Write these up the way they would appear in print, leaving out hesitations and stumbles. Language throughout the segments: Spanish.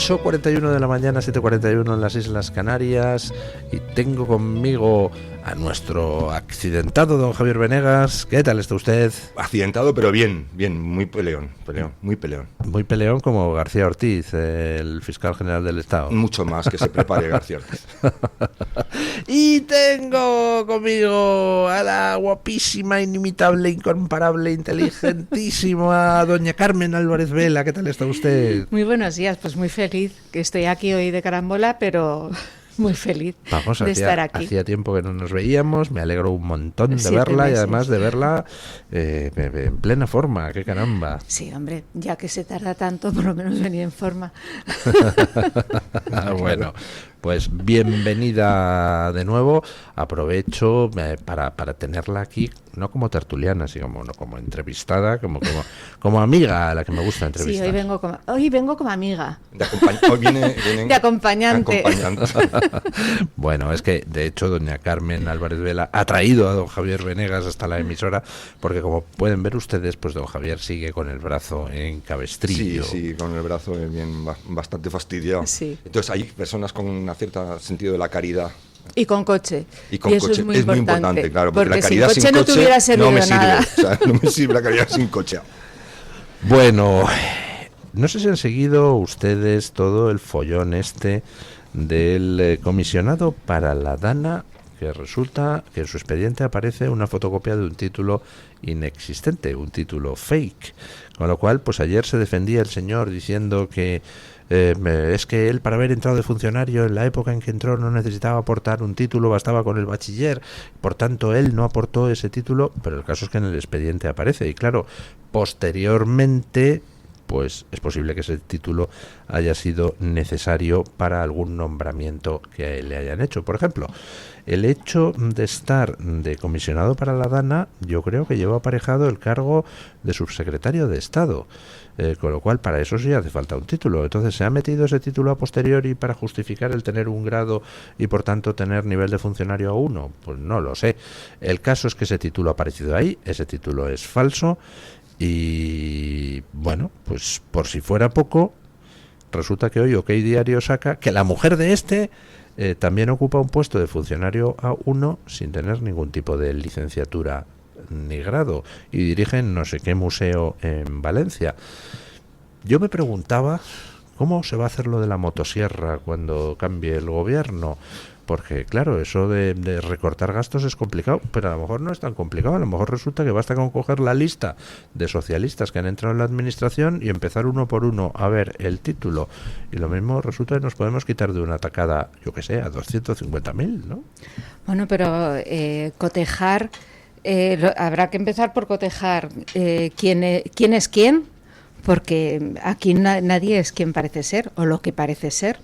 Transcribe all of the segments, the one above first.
8:41 de la mañana, 7:41 en las Islas Canarias, y tengo conmigo a nuestro accidentado don Javier Venegas. ¿Qué tal está usted? Accidentado, pero bien, muy peleón, muy peleón. Muy peleón como García Ortiz, el fiscal general del Estado. Mucho más, que se prepare García Ortiz. Y tengo conmigo a la guapísima, inimitable, incomparable, inteligentísima doña Carmen Álvarez Vela. ¿Qué tal está usted? Muy buenos días, pues muy feliz, que estoy aquí hoy de carambola, pero muy feliz de estar aquí. Hacía tiempo que no nos veíamos, me alegro un montón de verla meses. Y además de verla en plena forma, qué caramba. Sí, hombre, ya que se tarda tanto, por lo menos venir en forma. Bueno, pues bienvenida de nuevo. Aprovecho para tenerla aquí, no como tertuliana, sino como entrevistada, como amiga a la que me gusta entrevistar. Sí, hoy vengo como amiga. Hoy viene de acompañante. Bueno, es que de hecho doña Carmen Álvarez Vela ha traído a don Javier Venegas hasta la emisora, porque como pueden ver ustedes, pues don Javier sigue con el brazo en cabestrillo. Sí, con el brazo bien bastante fastidiado. Sí. Entonces hay personas con un cierto sentido de la caridad. Y con coche. Y eso es muy importante, claro, porque la caridad sin coche no te hubiera servido no me sirve, nada. O sea, no me sirve la caridad sin coche. Bueno, no sé si han seguido ustedes todo el follón del comisionado para la Dana, que resulta que en su expediente aparece una fotocopia de un título inexistente, un título fake, con lo cual pues ayer se defendía el señor diciendo que es que él, para haber entrado de funcionario en la época en que entró, no necesitaba aportar un título, bastaba con el bachiller, por tanto él no aportó ese título, pero el caso es que en el expediente aparece, y claro, posteriormente pues es posible que ese título haya sido necesario para algún nombramiento que le hayan hecho. Por ejemplo, el hecho de estar de comisionado para la Dana, yo creo que lleva aparejado el cargo de subsecretario de Estado, con lo cual para eso sí hace falta un título. Entonces, ¿se ha metido ese título a posteriori para justificar el tener un grado y por tanto tener nivel de funcionario A1? Pues no lo sé. El caso es que ese título ha aparecido ahí, ese título es falso. Y bueno, pues por si fuera poco, resulta que hoy OK Diario saca que la mujer de también ocupa un puesto de funcionario A1 sin tener ningún tipo de licenciatura ni grado, y dirige en no sé qué museo en Valencia. Yo me preguntaba cómo se va a hacer lo de la motosierra cuando cambie el gobierno, porque claro, eso de recortar gastos es complicado, pero a lo mejor no es tan complicado. A lo mejor resulta que basta con coger la lista de socialistas que han entrado en la administración y empezar uno por uno a ver el título, y lo mismo resulta que nos podemos quitar de una tacada, yo que sé, a 250.000, ¿no? Bueno, pero cotejar, habrá que empezar por cotejar quién es quién, porque aquí nadie es quien parece ser o lo que parece ser.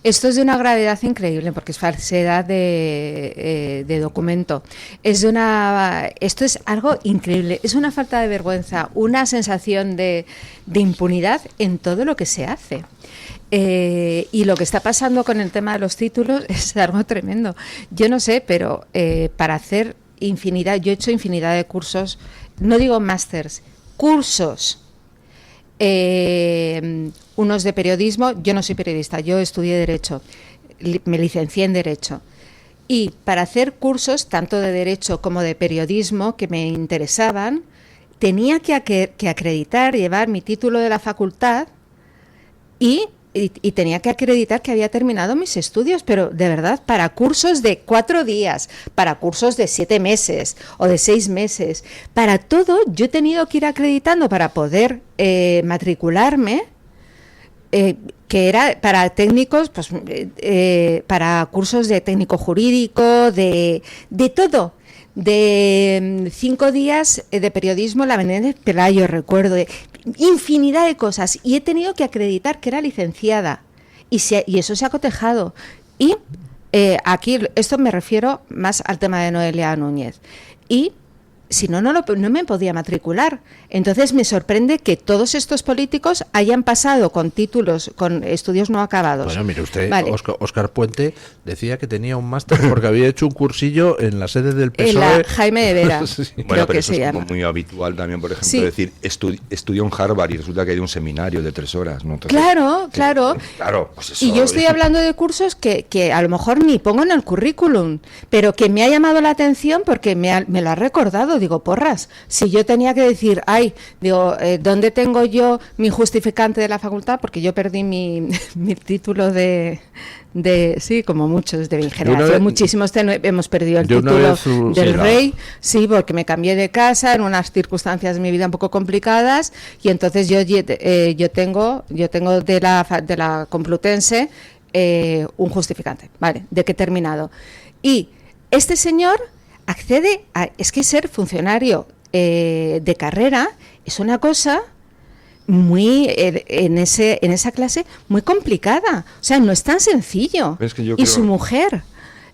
Esto es de una gravedad increíble, porque es falsedad de documento. Esto es algo increíble, es una falta de vergüenza, una sensación de impunidad en todo lo que se hace. Y lo que está pasando con el tema de los títulos es algo tremendo. Yo no sé, pero para hacer infinidad, yo he hecho infinidad de cursos, no digo másters, cursos. Unos de periodismo. Yo no soy periodista, yo estudié Derecho, me licencié en Derecho, y para hacer cursos tanto de Derecho como de periodismo que me interesaban, tenía que acreditar, llevar mi título de la facultad y tenía que acreditar que había terminado mis estudios, pero de verdad, para cursos de 4 días, para cursos de 7 meses o de 6 meses, para todo yo he tenido que ir acreditando para poder matricularme, que era para técnicos, pues para cursos de técnico jurídico, de todo. De 5 días de periodismo, la Menéndez Pelayo, recuerdo, infinidad de cosas, y he tenido que acreditar que era licenciada, y eso se ha cotejado. Y aquí, esto me refiero más al tema de Noelia Núñez, y si no, no me podía matricular. Entonces me sorprende que todos estos políticos hayan pasado con títulos, con estudios no acabados. Bueno, mire usted, vale. Óscar Puente decía que tenía un máster porque había hecho un cursillo en la sede del PSOE. En la Jaime de Vera. Sí. Bueno, pero eso es como muy habitual también, por ejemplo, decir, estudió en Harvard y resulta que hay un seminario de 3 horas, ¿no? Entonces, claro. Pues eso, y yo estoy hablando de cursos que a lo mejor ni pongo en el currículum, pero que me ha llamado la atención porque me lo ha recordado. Digo, porras, si yo tenía que decir, ¿dónde tengo yo mi justificante de la facultad? Porque yo perdí mi título de sí, como muchos de mi generación, muchísimos hemos perdido el título del rey, sí, porque me cambié de casa en unas circunstancias de mi vida un poco complicadas, y entonces yo tengo de la Complutense un justificante, ¿vale? ¿De qué he terminado? Y este señor accede a... Es que ser funcionario de carrera es una cosa muy en esa clase muy complicada. O sea, no es tan sencillo. Es que yo y su mujer.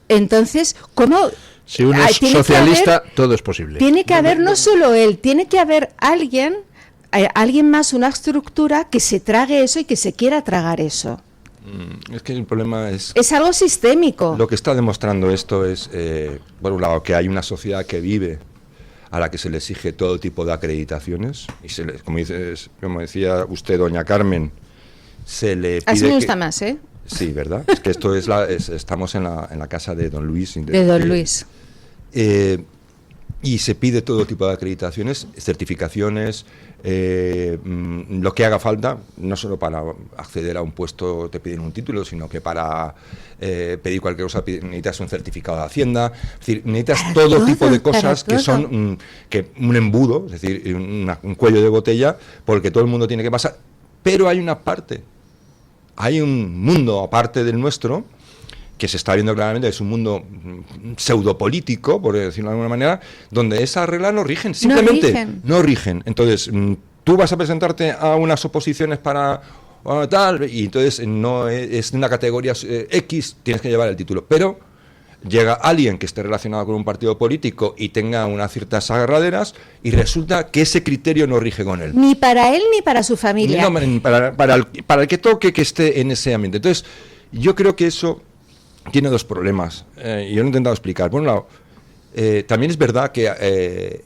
Entonces, ¿cómo...? Si uno es socialista, todo es posible. Tiene que haber no solo él, tiene que haber alguien más, una estructura que se trague eso y que se quiera tragar eso. Es que el problema es algo sistémico. Lo que está demostrando esto es, por un lado, que hay una sociedad que vive a la que se le exige todo tipo de acreditaciones y como decía usted, doña Carmen, se le pide. Así me gusta más, ¿eh? Sí, ¿verdad? Es que esto estamos en la casa de don Luis. De don Luis. Y se pide todo tipo de acreditaciones, certificaciones, lo que haga falta, no solo para acceder a un puesto te piden un título, sino que para pedir cualquier cosa necesitas un certificado de Hacienda, es decir, necesitas para todo tipo de cosas que son un embudo, es decir, un cuello de botella, porque todo el mundo tiene que pasar. Pero hay una parte, hay un mundo aparte del nuestro, que se está viendo claramente, es un mundo pseudopolítico, por decirlo de alguna manera, donde esas reglas no rigen, simplemente no rigen. Entonces, tú vas a presentarte a unas oposiciones para tal, y entonces no es una categoría X, tienes que llevar el título. Pero llega alguien que esté relacionado con un partido político y tenga unas ciertas agarraderas, y resulta que ese criterio no rige con él. Ni para él ni para su familia. No, para el que toque, que esté en ese ambiente. Entonces, yo creo que eso tiene dos problemas, y yo lo he intentado explicar. Por un lado, también es verdad que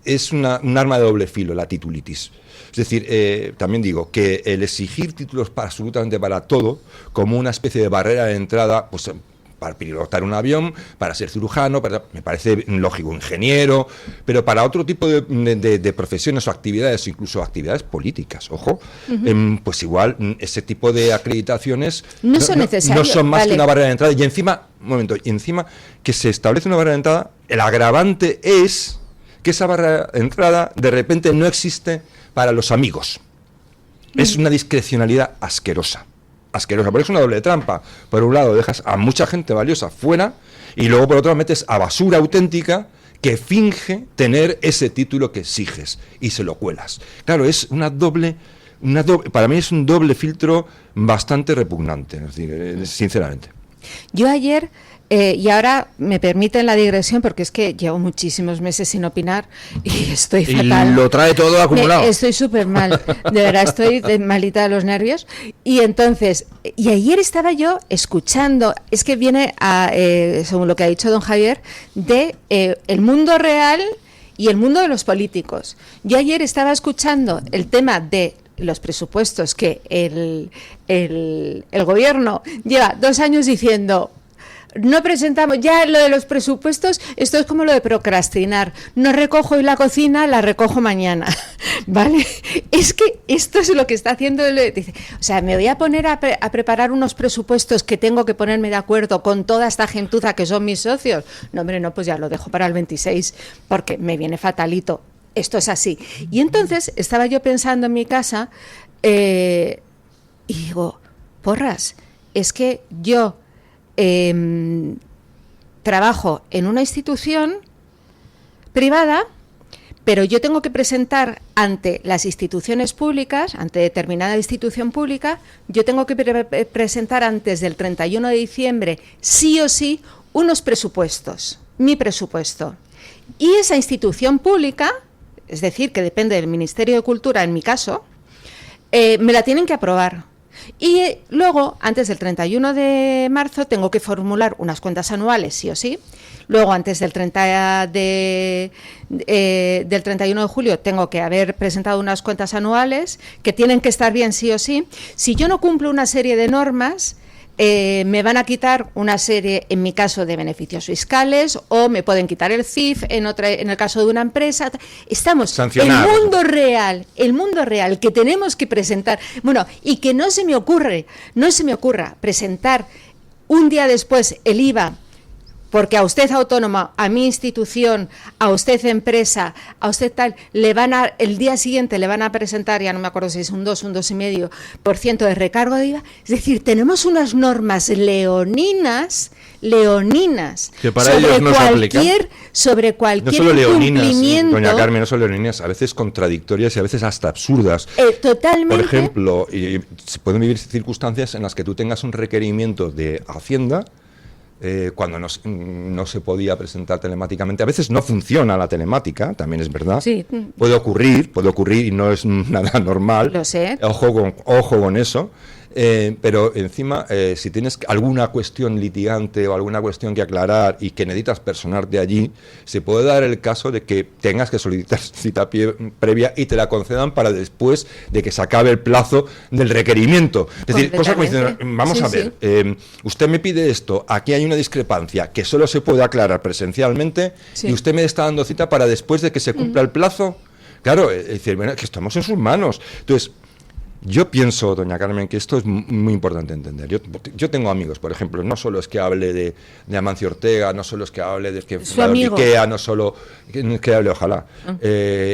es un arma de doble filo la titulitis. Es decir, también digo que el exigir títulos absolutamente para todo, como una especie de barrera de entrada, pues para pilotar un avión, para ser cirujano, me parece lógico, ingeniero, pero para otro tipo de profesiones o actividades, incluso actividades políticas, ojo, pues igual ese tipo de acreditaciones no son necesarias. No son más que una barrera de entrada. Y encima que se establece una barrera de entrada, el agravante es que esa barrera de entrada de repente no existe para los amigos. Es una discrecionalidad asquerosa, porque es una doble trampa. Por un lado dejas a mucha gente valiosa fuera, y luego por otro metes a basura auténtica que finge tener ese título que exiges y se lo cuelas. Claro, es para mí es un doble filtro bastante repugnante, es decir, sinceramente. Yo ayer, y ahora me permiten la digresión porque es que llevo muchísimos meses sin opinar y estoy fatal. Y lo trae todo acumulado. Estoy súper mal, de verdad, estoy malita de los nervios. Y entonces, ayer estaba yo escuchando, es que viene, según lo que ha dicho don Javier, de el mundo real y el mundo de los políticos. Yo ayer estaba escuchando el tema de los presupuestos que el gobierno lleva 2 años diciendo: no presentamos ya lo de los presupuestos, esto es como lo de procrastinar, no recojo hoy la cocina, la recojo mañana, ¿vale? Es que esto es lo que está haciendo dice, o sea, me voy a poner a preparar unos presupuestos que tengo que ponerme de acuerdo con toda esta gentuza que son mis socios. No, hombre, no, pues ya lo dejo para el 26 porque me viene fatalito. Esto es así. Y entonces estaba yo pensando en mi casa y digo, porras, es que yo trabajo en una institución privada, pero yo tengo que presentar ante las instituciones públicas, ante determinada institución pública, yo tengo que presentar antes del 31 de diciembre, sí o sí, unos presupuestos, mi presupuesto. Y esa institución pública, es decir, que depende del Ministerio de Cultura, en mi caso, me la tienen que aprobar. Y luego, antes del 31 de marzo, tengo que formular unas cuentas anuales, sí o sí. Luego, antes del 31 de julio, tengo que haber presentado unas cuentas anuales que tienen que estar bien, sí o sí. Si yo no cumplo una serie de normas, me van a quitar una serie, en mi caso, de beneficios fiscales, o me pueden quitar el CIF en el caso de una empresa. Estamos sancionados. El mundo real que tenemos que presentar. Bueno, y que no se me ocurra presentar un día después el IVA, porque a usted autónoma, a mi institución, a usted empresa, a usted tal, el día siguiente le van a presentar, ya no me acuerdo si es un 2, un 2,5% de recargo de IVA. Es decir, tenemos unas normas leoninas que para ellos no se aplican. Sobre cualquier no solo leoninas, incumplimiento. Doña Carmen, no solo leoninas, a veces contradictorias y a veces hasta absurdas. Totalmente. Por ejemplo, se pueden vivir circunstancias en las que tú tengas un requerimiento de Hacienda cuando no se podía presentar telemáticamente. A veces no funciona la telemática, también es verdad. Sí. Puede ocurrir y no es nada normal. Lo sé. Ojo con eso. Pero encima, si tienes alguna cuestión litigante o alguna cuestión que aclarar y que necesitas personarte allí, se puede dar el caso de que tengas que solicitar cita previa y te la concedan para después de que se acabe el plazo del requerimiento. Es decir, cosas como diciendo, vamos a ver, usted me pide esto, aquí hay una discrepancia que solo se puede aclarar presencialmente y usted me está dando cita para después de que se cumpla el plazo. Claro, es decir, bueno, que estamos en sus manos. Entonces, yo pienso, doña Carmen, que esto es muy importante entender. Yo tengo amigos, por ejemplo, no solo es que hable de Amancio Ortega, no solo es que hable de fundador de IKEA, no solo que hable, ojalá,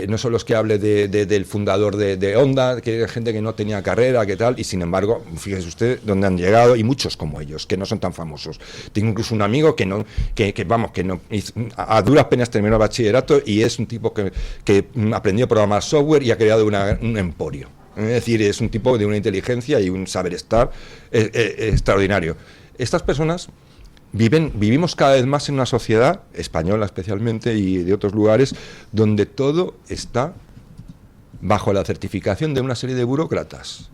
no solo es que hable del fundador de Honda, que era gente que no tenía carrera, que tal, y sin embargo, fíjese usted dónde han llegado, y muchos como ellos, que no son tan famosos. Tengo incluso un amigo que a duras penas terminó el bachillerato y es un tipo que aprendió a programar software y ha creado un emporio. Es decir, es un tipo de una inteligencia y un saber estar extraordinario. Estas personas vivimos cada vez más en una sociedad, española especialmente, y de otros lugares, donde todo está bajo la certificación de una serie de burócratas.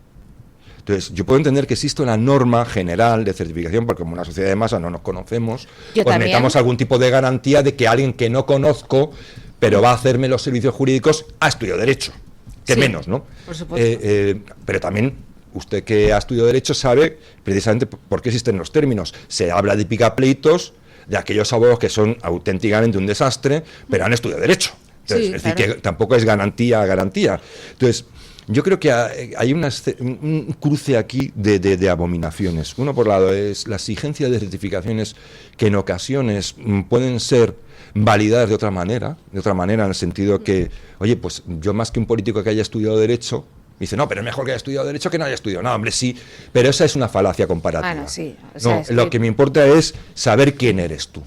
Entonces, yo puedo entender que existe una norma general de certificación, porque como una sociedad de masa no nos conocemos, pues metamos algún tipo de garantía de que alguien que no conozco, pero va a hacerme los servicios jurídicos, ha estudiado Derecho. Que menos, ¿no? Por supuesto. Pero también usted que ha estudiado Derecho sabe precisamente por qué existen los términos. Se habla de picapleitos de aquellos abogados que son auténticamente un desastre, pero han estudiado Derecho. Entonces, es decir, que tampoco es garantía. Entonces, yo creo que hay un cruce aquí de abominaciones. Uno, por un lado, es la exigencia de certificaciones que en ocasiones pueden ser validadas de otra manera en el sentido que, oye, pues yo más que un político que haya estudiado Derecho, me dice, no, pero es mejor que haya estudiado Derecho que no haya estudiado. No, hombre, sí, pero esa es una falacia comparativa. Bueno, sí, o sea, lo que me importa es saber quién eres tú.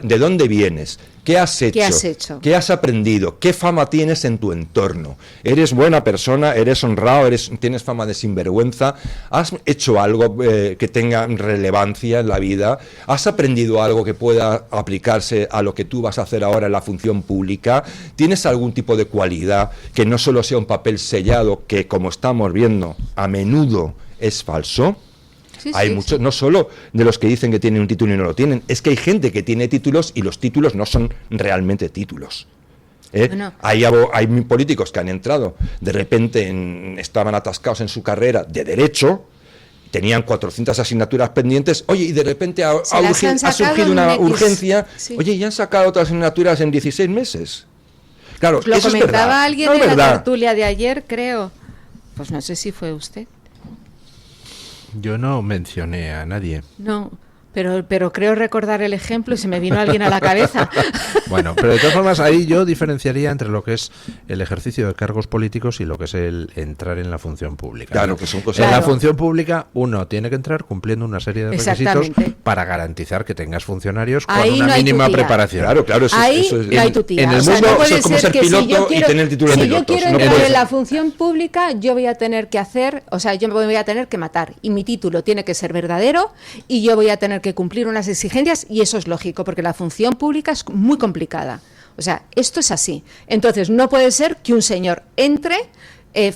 ¿De dónde vienes? ¿Qué has hecho? ¿Qué has aprendido? ¿Qué fama tienes en tu entorno? ¿Eres buena persona? ¿Eres honrado? ¿Tienes fama de sinvergüenza? ¿Has hecho algo que tenga relevancia en la vida? ¿Has aprendido algo que pueda aplicarse a lo que tú vas a hacer ahora en la función pública? ¿Tienes algún tipo de cualidad que no solo sea un papel sellado, que como estamos viendo a menudo es falso? Hay muchos, no solo de los que dicen que tienen un título y no lo tienen, es que hay gente que tiene títulos y los títulos no son realmente títulos. Bueno. Hay políticos que han entrado, de repente estaban atascados en su carrera de Derecho, tenían 400 asignaturas pendientes, oye, y de repente ha surgido una urgencia, oye, y han sacado otras asignaturas en 16 meses. Claro, pues lo eso comentaba es verdad. Alguien en la tertulia de ayer, creo. Pues no sé si fue usted. Yo no mencioné a nadie. No, pero creo recordar el ejemplo y se me vino alguien a la cabeza. Bueno, pero de todas formas ahí yo diferenciaría entre lo que es el ejercicio de cargos políticos y lo que es el entrar en la función pública. Claro, que son cosas. En la función pública uno tiene que entrar cumpliendo una serie de requisitos para garantizar que tengas funcionarios con ahí una no mínima preparación. Claro, eso ahí es. No hay tu tía. En el mundo no es como ser piloto y tener el título de piloto. Si yo quiero entrar en la función pública, yo voy a tener que yo me voy a tener que matar. Y mi título tiene que ser verdadero y yo voy a tener que cumplir unas exigencias y eso es lógico porque la función pública es muy complicada. O sea, esto es así. Entonces, no puede ser que un señor entre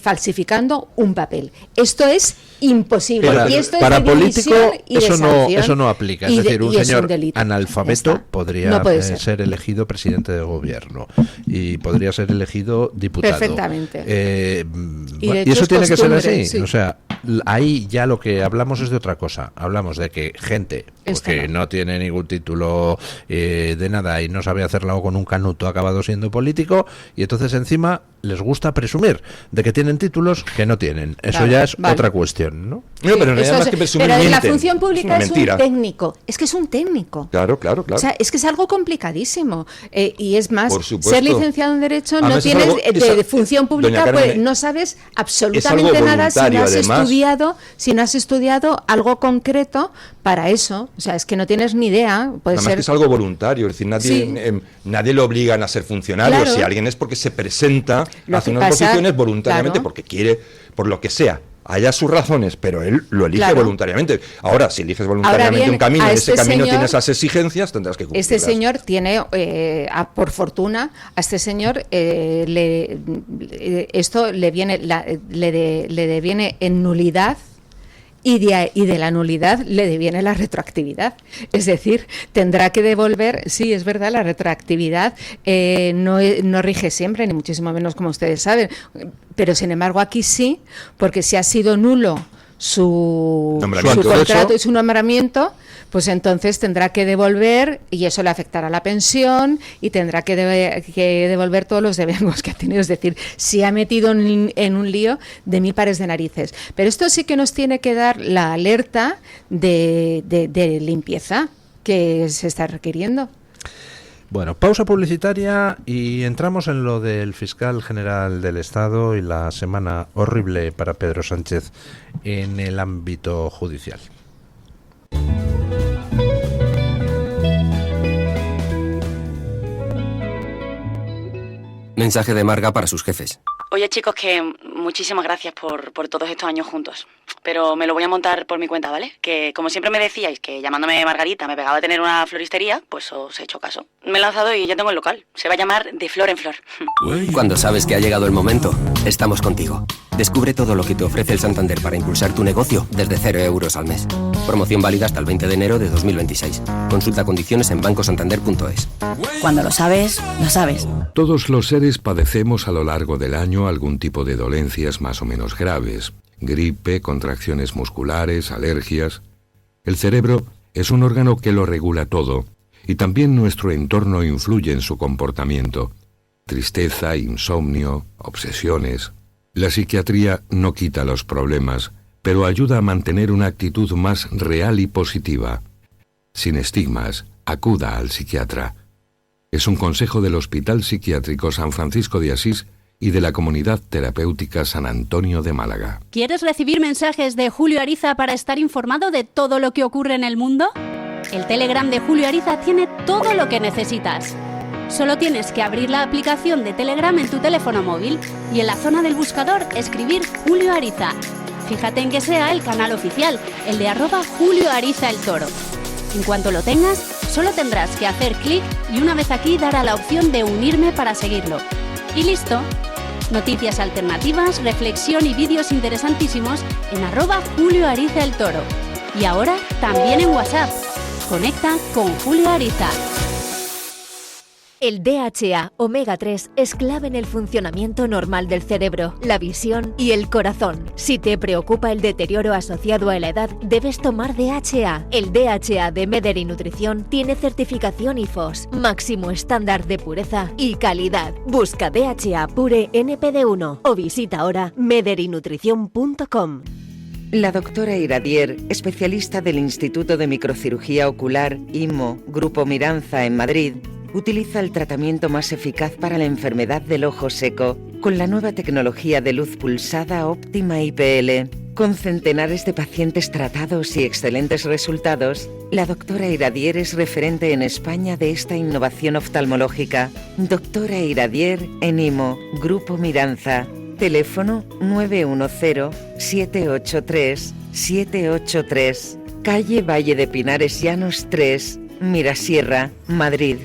falsificando un papel. Esto es imposible. Y esto para es de político y de eso no aplica. Es decir, un señor analfabeto podría no puede ser elegido presidente de gobierno y podría ser elegido diputado. Perfectamente. Y eso tiene que ser así. Sí. O sea, ahí ya lo que hablamos es de otra cosa. Hablamos de que gente que no tiene ningún título de nada y no sabe hacerlo con un canuto ha acabado siendo político y entonces encima les gusta presumir de que tienen títulos que no tienen. Eso ya es otra cuestión, ¿no? Sí, pero no hay más que presumir. Pero en la función pública es un técnico. Es que es un técnico. Claro. O sea, es que es algo complicadísimo. Y es más, supuesto, ser licenciado en Derecho no tienes de función pública, pues no sabes absolutamente nada si no has estudiado algo concreto para eso. O sea, es que no tienes ni idea. Puede ser... que es algo voluntario, es decir, nadie lo obligan a ser funcionario. Claro. Si alguien es porque se presenta hace unas posiciones voluntariamente, porque quiere, por lo que sea. Haya sus razones, pero él lo elige voluntariamente. Ahora, si eliges voluntariamente un camino y ese camino tiene esas exigencias, tendrás que cumplirlas. Este señor tiene, por fortuna, a este señor esto le deviene en nulidad. Y de la nulidad le deviene la retroactividad. Es decir, tendrá que devolver, sí, es verdad, la retroactividad no rige siempre, ni muchísimo menos como ustedes saben, pero sin embargo aquí sí, porque si ha sido nulo su contrato y su nombramiento, pues entonces tendrá que devolver y eso le afectará a la pensión y tendrá que devolver todos los devengos que ha tenido. Es decir, se ha metido en un lío de 1000 pares de narices. Pero esto sí que nos tiene que dar la alerta de limpieza que se está requiriendo. Bueno, pausa publicitaria y entramos en lo del fiscal general del Estado y la semana horrible para Pedro Sánchez en el ámbito judicial. Mensaje de Marga para sus jefes. Oye, chicos, que muchísimas gracias por todos estos años juntos. Pero me lo voy a montar por mi cuenta, ¿vale? Que como siempre me decíais que llamándome Margarita me pegaba a tener una floristería, pues os he hecho caso. Me he lanzado y ya tengo el local. Se va a llamar De Flor en Flor. Cuando sabes que ha llegado el momento, estamos contigo. Descubre todo lo que te ofrece el Santander para impulsar tu negocio desde 0 euros al mes. Promoción válida hasta el 20 de enero de 2026. Consulta condiciones en bancosantander.es. Cuando lo sabes, lo sabes. Todos los seres padecemos a lo largo del año algún tipo de dolencias más o menos graves. Gripe, contracciones musculares, alergias. El cerebro es un órgano que lo regula todo y también nuestro entorno influye en su comportamiento. Tristeza, insomnio, obsesiones. La psiquiatría no quita los problemas, pero ayuda a mantener una actitud más real y positiva. Sin estigmas, acuda al psiquiatra. Es un consejo del Hospital Psiquiátrico San Francisco de Asís y de la Comunidad Terapéutica San Antonio de Málaga. ¿Quieres recibir mensajes de Julio Ariza para estar informado de todo lo que ocurre en el mundo? El Telegram de Julio Ariza tiene todo lo que necesitas. Solo tienes que abrir la aplicación de Telegram en tu teléfono móvil y en la zona del buscador escribir Julio Ariza. Fíjate en que sea el canal oficial, el de @Julio Ariza el Toro. En cuanto lo tengas, solo tendrás que hacer clic y una vez aquí dar a la opción de unirme para seguirlo. Y listo. Noticias alternativas, reflexión y vídeos interesantísimos en @Julio Ariza el Toro. Y ahora también en WhatsApp. Conecta con Julio Ariza. El DHA Omega 3 es clave en el funcionamiento normal del cerebro, la visión y el corazón. Si te preocupa el deterioro asociado a la edad, debes tomar DHA. El DHA de Mederi Nutrición tiene certificación IFOS, máximo estándar de pureza y calidad. Busca DHA Pure NPD1 o visita ahora mederinutrición.com. La doctora Iradier, especialista del Instituto de Microcirugía Ocular, IMO, Grupo Miranza en Madrid, utiliza el tratamiento más eficaz para la enfermedad del ojo seco con la nueva tecnología de luz pulsada óptima IPL. Con centenares de pacientes tratados y excelentes resultados, la doctora Iradier es referente en España de esta innovación oftalmológica. Doctora Iradier en IMO, Grupo Miranza. Teléfono 910-783-783. calle Valle de Pinares Llanos 3, Mirasierra, Madrid.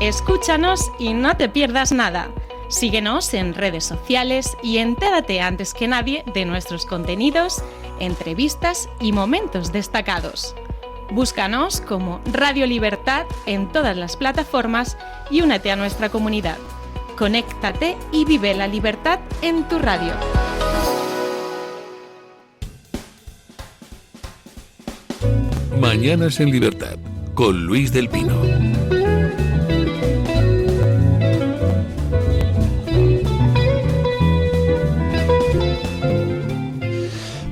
Escúchanos y no te pierdas nada. Síguenos en redes sociales y entérate antes que nadie de nuestros contenidos, entrevistas y momentos destacados. Búscanos como Radio Libertad en todas las plataformas y únete a nuestra comunidad. Conéctate y vive la libertad en tu radio. Mañanas en Libertad, con Luis del Pino.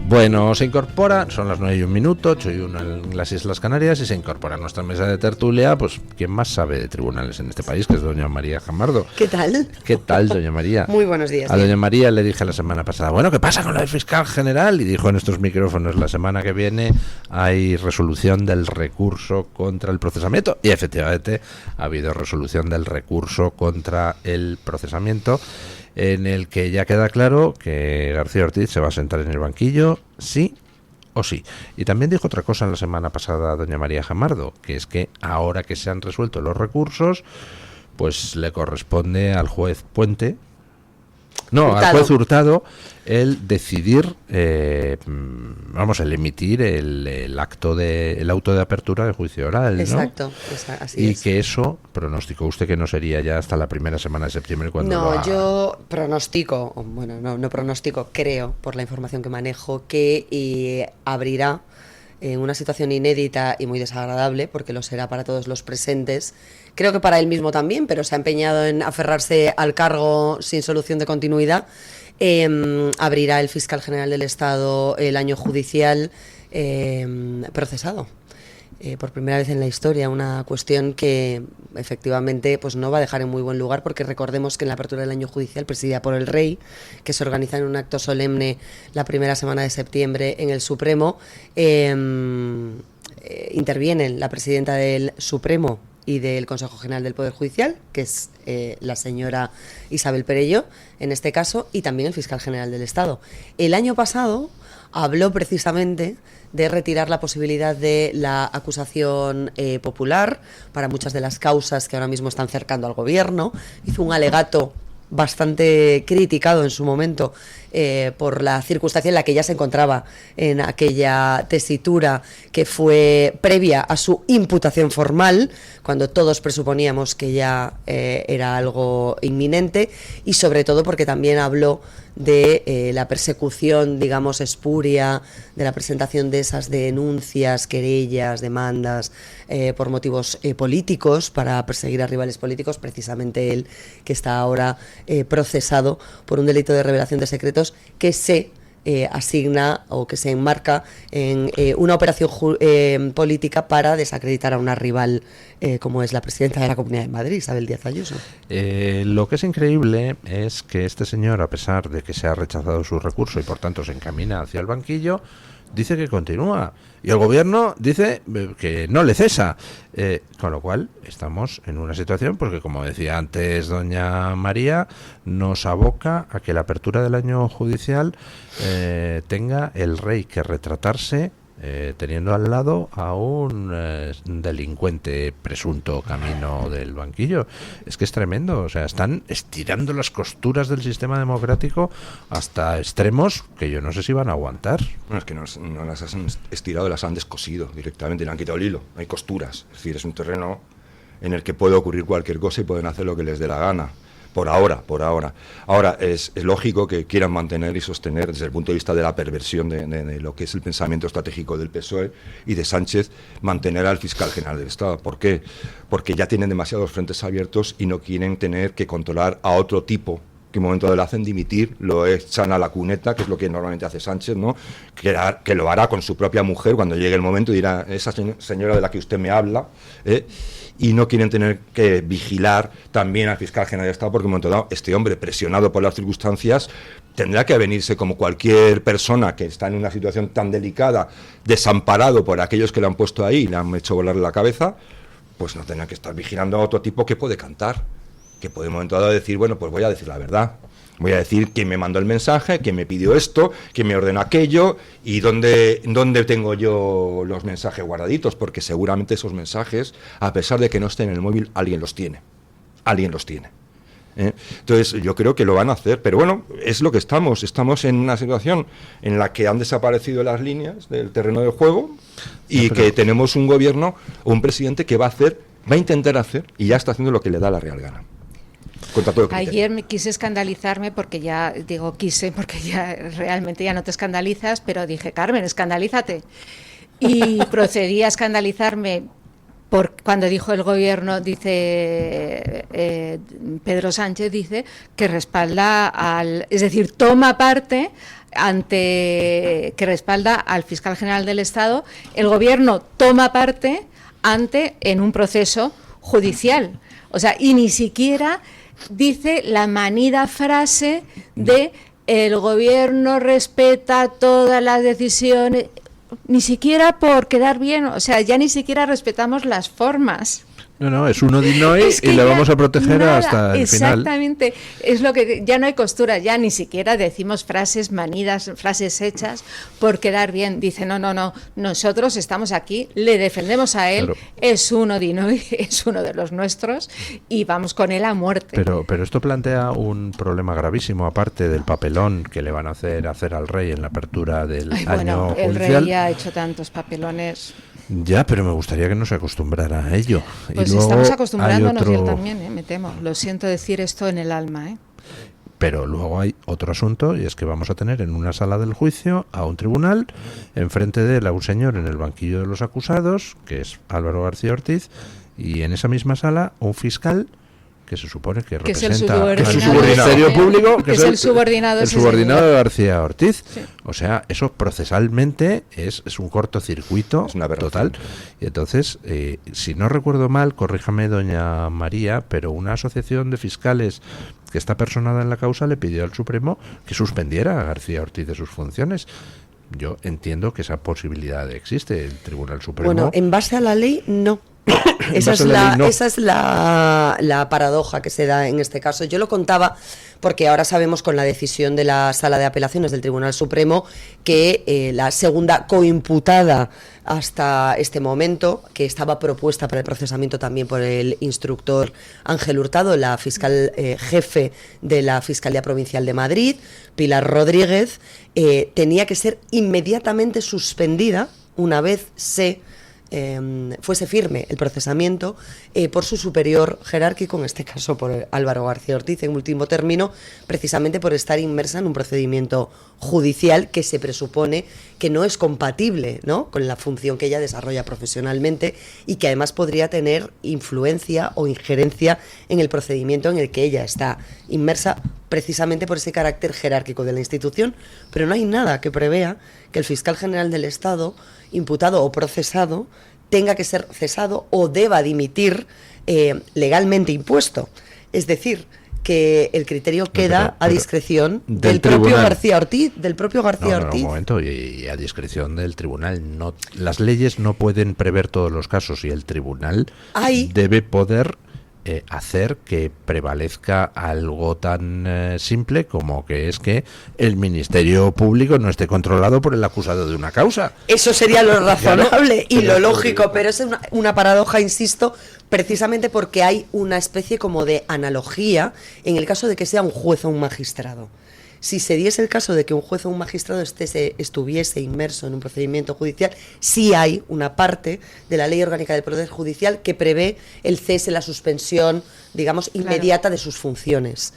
Bueno, se incorpora, son las 9:01, 8:01 en las Islas Canarias, y se incorpora a nuestra mesa de tertulia, pues, ¿quién más sabe de tribunales en este país? Que es doña María Jamardo. ¿Qué tal? ¿Qué tal, doña María? Muy buenos días. A doña María le dije la semana pasada, bueno, ¿qué pasa con el fiscal general? Y dijo en estos micrófonos, la semana que viene hay resolución del recurso contra el procesamiento. Y efectivamente ha habido resolución del recurso contra el procesamiento, en el que ya queda claro que García Ortiz se va a sentar en el banquillo, sí o sí. Y también dijo otra cosa la semana pasada doña María Jamardo, que es que ahora que se han resuelto los recursos, pues le corresponde al juez Puente, al juez Hurtado, el decidir, el emitir el auto de apertura de juicio oral, ¿no? Exacto, así es. Y que eso, pronosticó usted que no sería ya hasta la primera semana de septiembre cuando yo pronostico, no pronostico, creo, por la información que manejo, que abrirá en una situación inédita y muy desagradable, porque lo será para todos los presentes. Creo que para él mismo también, pero se ha empeñado en aferrarse al cargo sin solución de continuidad. Abrirá el fiscal general del Estado el año judicial procesado. Por primera vez en la historia, una cuestión que efectivamente pues no va a dejar en muy buen lugar, porque recordemos que en la apertura del año judicial, presidida por el Rey, que se organiza en un acto solemne la primera semana de septiembre en el Supremo, intervienen la presidenta del Supremo y del Consejo General del Poder Judicial, que es la señora Isabel Perelló, en este caso, y también el fiscal general del Estado. El año pasado habló precisamente de retirar la posibilidad de la acusación popular para muchas de las causas que ahora mismo están cercando al gobierno. Hizo un alegato bastante criticado en su momento por la circunstancia en la que ya se encontraba en aquella tesitura que fue previa a su imputación formal, cuando todos presuponíamos que ya era algo inminente, y sobre todo porque también habló de la persecución, digamos, espuria, de la presentación de esas denuncias, querellas, demandas por motivos políticos, para perseguir a rivales políticos, precisamente él, que está ahora procesado por un delito de revelación de secretos que se asigna o que se enmarca en una operación política para desacreditar a una rival como es la presidenta de la Comunidad de Madrid, Isabel Díaz Ayuso. Lo que es increíble es que este señor, a pesar de que se ha rechazado su recurso y por tanto se encamina hacia el banquillo, dice que continúa, y el gobierno dice que no le cesa, con lo cual estamos en una situación, porque como decía antes doña María, nos aboca a que la apertura del año judicial tenga el Rey que retratarse teniendo al lado a un delincuente presunto camino del banquillo. Es que es tremendo, o sea, están estirando las costuras del sistema democrático hasta extremos que yo no sé si van a aguantar. Bueno, es que no las han estirado, las han descosido directamente, le han quitado el hilo, no hay costuras, es decir, es un terreno en el que puede ocurrir cualquier cosa y pueden hacer lo que les dé la gana. Por ahora. Ahora, es lógico que quieran mantener y sostener, desde el punto de vista de la perversión de lo que es el pensamiento estratégico del PSOE y de Sánchez, mantener al fiscal general del Estado. ¿Por qué? Porque ya tienen demasiados frentes abiertos y no quieren tener que controlar a otro tipo, que en un momento lo hacen dimitir, lo echan a la cuneta, que es lo que normalmente hace Sánchez, ¿no? Que lo hará con su propia mujer cuando llegue el momento, y dirá, esa señora de la que usted me habla, y no quieren tener que vigilar también al fiscal general del Estado, porque en un momento dado, este hombre, presionado por las circunstancias, tendrá que venirse como cualquier persona que está en una situación tan delicada, desamparado por aquellos que le han puesto ahí y le han hecho volar la cabeza, pues no tendrá que estar vigilando a otro tipo que puede cantar, que puede en un momento dado decir, bueno, pues voy a decir la verdad, Voy a decir quién me mandó el mensaje, quién me pidió esto, quién me ordenó aquello y dónde tengo yo los mensajes guardaditos, porque seguramente esos mensajes, a pesar de que no estén en el móvil, alguien los tiene. Entonces yo creo que lo van a hacer, pero bueno, es lo que estamos en una situación en la que han desaparecido las líneas del terreno del juego y que tenemos un gobierno o un presidente que va a intentar hacer y ya está haciendo lo que le da la real gana. Contra todo criterio. Ayer me quise escandalizarme porque ya realmente ya no te escandalizas, pero dije, Carmen, escandalízate. Y procedí a escandalizarme cuando dijo el gobierno, dice Pedro Sánchez, dice que respalda es decir, toma parte que respalda al fiscal general del Estado. El gobierno toma parte en un proceso judicial. O sea, y ni siquiera dice la manida frase de el gobierno respeta todas las decisiones. Ni siquiera por quedar bien, o sea, ya ni siquiera respetamos las formas. No, es uno de Noé y le vamos a proteger hasta el final. Exactamente, es lo que ya no hay costura, ya ni siquiera decimos frases manidas, frases hechas por quedar bien. Dice, no, nosotros estamos aquí, le defendemos a él, claro. Es uno de Noé, es uno de los nuestros y vamos con él a muerte. Pero esto plantea un problema gravísimo, aparte del papelón que le van a hacer al rey en la apertura del año judicial. El rey ya ha hecho tantos papelones. Ya, pero me gustaría que no se acostumbrara a ello. Pues y luego estamos acostumbrándonos yo también, me temo. Lo siento decir esto en el alma, Pero luego hay otro asunto, y es que vamos a tener en una sala del juicio a un tribunal, enfrente de él a un señor en el banquillo de los acusados, que es Álvaro García Ortiz, y en esa misma sala un fiscal que se supone que representa al Ministerio Público, que es el subordinado de García Ortiz. Sí. O sea, eso procesalmente es un cortocircuito total. Y entonces, si no recuerdo mal, corríjame doña María, pero una asociación de fiscales que está personada en la causa le pidió al Supremo que suspendiera a García Ortiz de sus funciones. Yo entiendo que esa posibilidad existe. El Tribunal Supremo... Bueno, en base a la ley, no. Esa es la paradoja que se da en este caso. Yo lo contaba porque ahora sabemos con la decisión de la Sala de Apelaciones del Tribunal Supremo que la segunda coimputada hasta este momento, que estaba propuesta para el procesamiento también por el instructor Ángel Hurtado, la fiscal jefe de la Fiscalía Provincial de Madrid, Pilar Rodríguez, tenía que ser inmediatamente suspendida una vez fuese firme el procesamiento por su superior jerárquico, en este caso por Álvaro García Ortiz, en último término, precisamente por estar inmersa en un procedimiento judicial que se presupone que no es compatible, ¿no?, con la función que ella desarrolla profesionalmente y que además podría tener influencia o injerencia en el procedimiento en el que ella está inmersa, precisamente por ese carácter jerárquico de la institución. Pero no hay nada que prevea que el fiscal general del Estado, imputado o procesado, tenga que ser cesado o deba dimitir legalmente impuesto. Es decir, que el criterio queda a discreción del propio García Ortiz. Un momento, y a discreción del tribunal. No, las leyes no pueden prever todos los casos y el tribunal debe poder hacer que prevalezca algo tan simple como que es que el Ministerio Público no esté controlado por el acusado de una causa. Eso sería lo razonable y lo lógico, pero es una paradoja, insisto, precisamente porque hay una especie como de analogía en el caso de que sea un juez o un magistrado. Si se diese el caso de que un juez o un magistrado estuviese inmerso en un procedimiento judicial, sí hay una parte de la Ley Orgánica del Poder Judicial que prevé el cese, la suspensión, digamos, inmediata de sus funciones.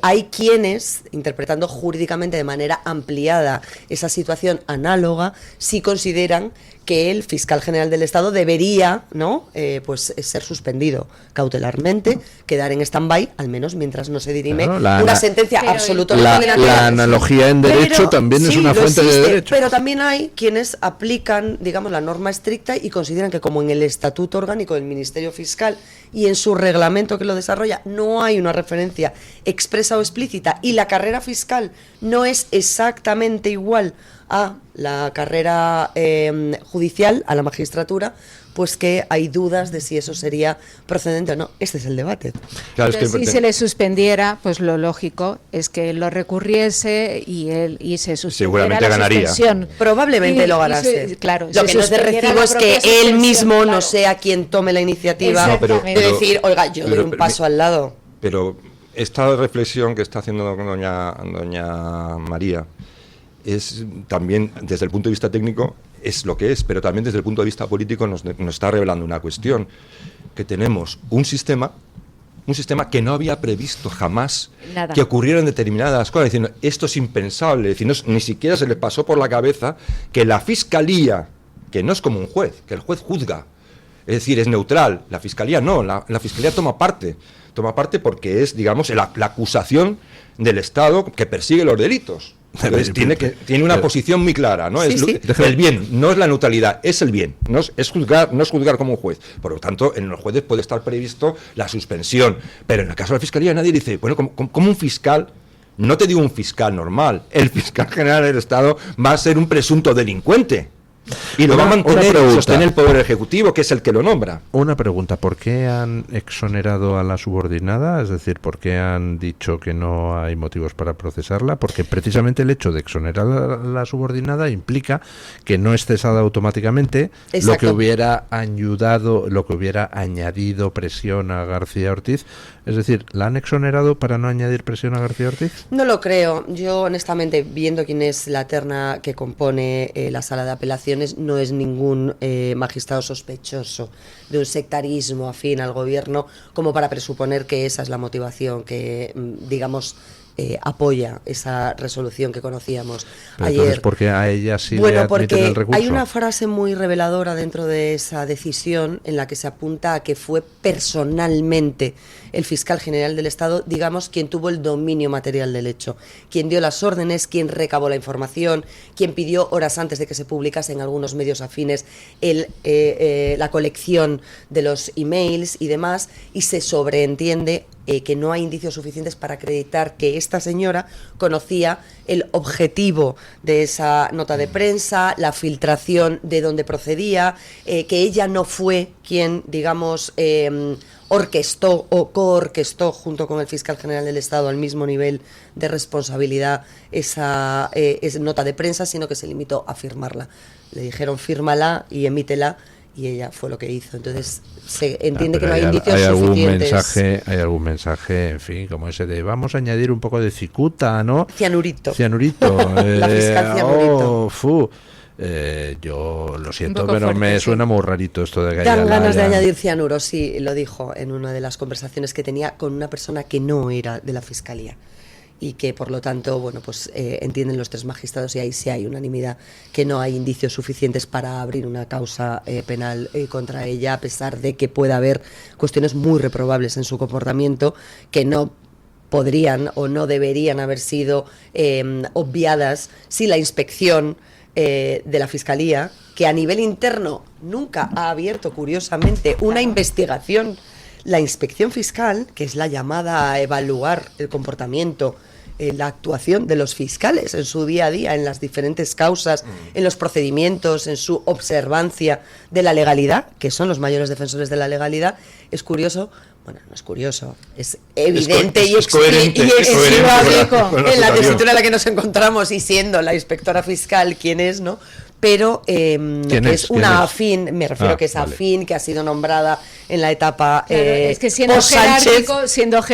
Hay quienes, interpretando jurídicamente de manera ampliada esa situación análoga, sí consideran que el fiscal general del Estado debería, ¿no?, pues ser suspendido cautelarmente, quedar en stand-by, al menos mientras no se dirime una sentencia absolutamente la analogía en derecho también es una fuente de derecho. Pero también hay quienes aplican, digamos, la norma estricta y consideran que como en el Estatuto Orgánico del Ministerio Fiscal y en su reglamento que lo desarrolla no hay una referencia expresa o explícita y la carrera fiscal no es exactamente igual a la carrera judicial, a la magistratura, pues que hay dudas de si eso sería procedente o no. Este es el debate. Claro, es que Si se le suspendiera, pues lo lógico es que lo recurriese y se suspendiera seguramente la ganaría. suspensión. Probablemente lo ganase. Claro, lo que no es de recibo es que él mismo claro, no sea quien tome la iniciativa Exactamente. de decir, oiga, yo doy un paso al lado. Pero esta reflexión que está haciendo doña María es también, desde el punto de vista técnico, es lo que es, pero también desde el punto de vista político nos está revelando una cuestión, que tenemos un sistema que no había previsto jamás que ocurrieran determinadas cosas, diciendo, esto es impensable, es decir, ni siquiera se les pasó por la cabeza que la Fiscalía, que no es como un juez, que el juez juzga, es decir, es neutral, la Fiscalía no, la Fiscalía toma parte porque es, digamos, la acusación del Estado que persigue los delitos. Entonces, tiene una posición muy clara, ¿no? Sí, El bien, no es la neutralidad, es el bien, no es juzgar como un juez. Por lo tanto, en los jueces puede estar previsto la suspensión, pero en el caso de la Fiscalía nadie dice, bueno, como un fiscal, no te digo un fiscal normal, el fiscal general del Estado va a ser un presunto delincuente. Y lo va a mantener y sostener el Poder Ejecutivo, que es el que lo nombra. Una pregunta, ¿por qué han exonerado a la subordinada? Es decir, ¿por qué han dicho que no hay motivos para procesarla? Porque precisamente el hecho de exonerar a la subordinada implica que no es cesada automáticamente. Exacto. Lo que hubiera añadido presión a García Ortiz. Es decir, ¿la han exonerado para no añadir presión a García Ortiz? No lo creo. Yo, honestamente, viendo quién es la terna que compone la sala de apelaciones, no es ningún magistrado sospechoso de un sectarismo afín al gobierno como para presuponer que esa es la motivación que, digamos, apoya esa resolución que conocíamos Pero ayer. Entonces, ¿por qué a ella sí le Bueno, admiten porque el recurso? hay una frase muy reveladora dentro de esa decisión en la que se apunta a que fue personalmente el fiscal general del Estado, digamos, quien tuvo el dominio material del hecho, quien dio las órdenes, quien recabó la información, quien pidió horas antes de que se publicase en algunos medios afines la colección de los emails y demás, y se sobreentiende que no hay indicios suficientes para acreditar que esta señora conocía el objetivo de esa nota de prensa, la filtración de dónde procedía, que ella no fue quien, digamos, orquestó o coorquestó junto con el fiscal general del Estado al mismo nivel de responsabilidad esa nota de prensa, sino que se limitó a firmarla. Le dijeron fírmala y emítela, y ella fue lo que hizo. Entonces se entiende que no hay indicios suficientes. Hay algún mensaje, en fin, como ese de vamos a añadir un poco de cicuta, ¿no? Cianurito. La fiscal cianurito. Yo lo siento, pero fuerte, me suena muy rarito esto de que dan ganas de añadir cianuro, sí, lo dijo en una de las conversaciones que tenía con una persona que no era de la Fiscalía y que por lo tanto, bueno, pues entienden los tres magistrados, y ahí sí hay unanimidad, que no hay indicios suficientes para abrir una causa penal contra ella, a pesar de que pueda haber cuestiones muy reprobables en su comportamiento que no podrían o no deberían haber sido obviadas si la inspección de la Fiscalía, que a nivel interno nunca ha abierto, curiosamente, una investigación. La inspección fiscal, que es la llamada a evaluar el comportamiento, la actuación de los fiscales en su día a día, en las diferentes causas, en los procedimientos, en su observancia de la legalidad, que son los mayores defensores de la legalidad, es curioso. Bueno, no es curioso, es evidente y coherente en la tesitura en la que nos encontramos, y siendo la inspectora fiscal quien es, ¿no? Pero es una afín, me refiero que es afín, que ha sido nombrada en la etapa es que siendo jerárquico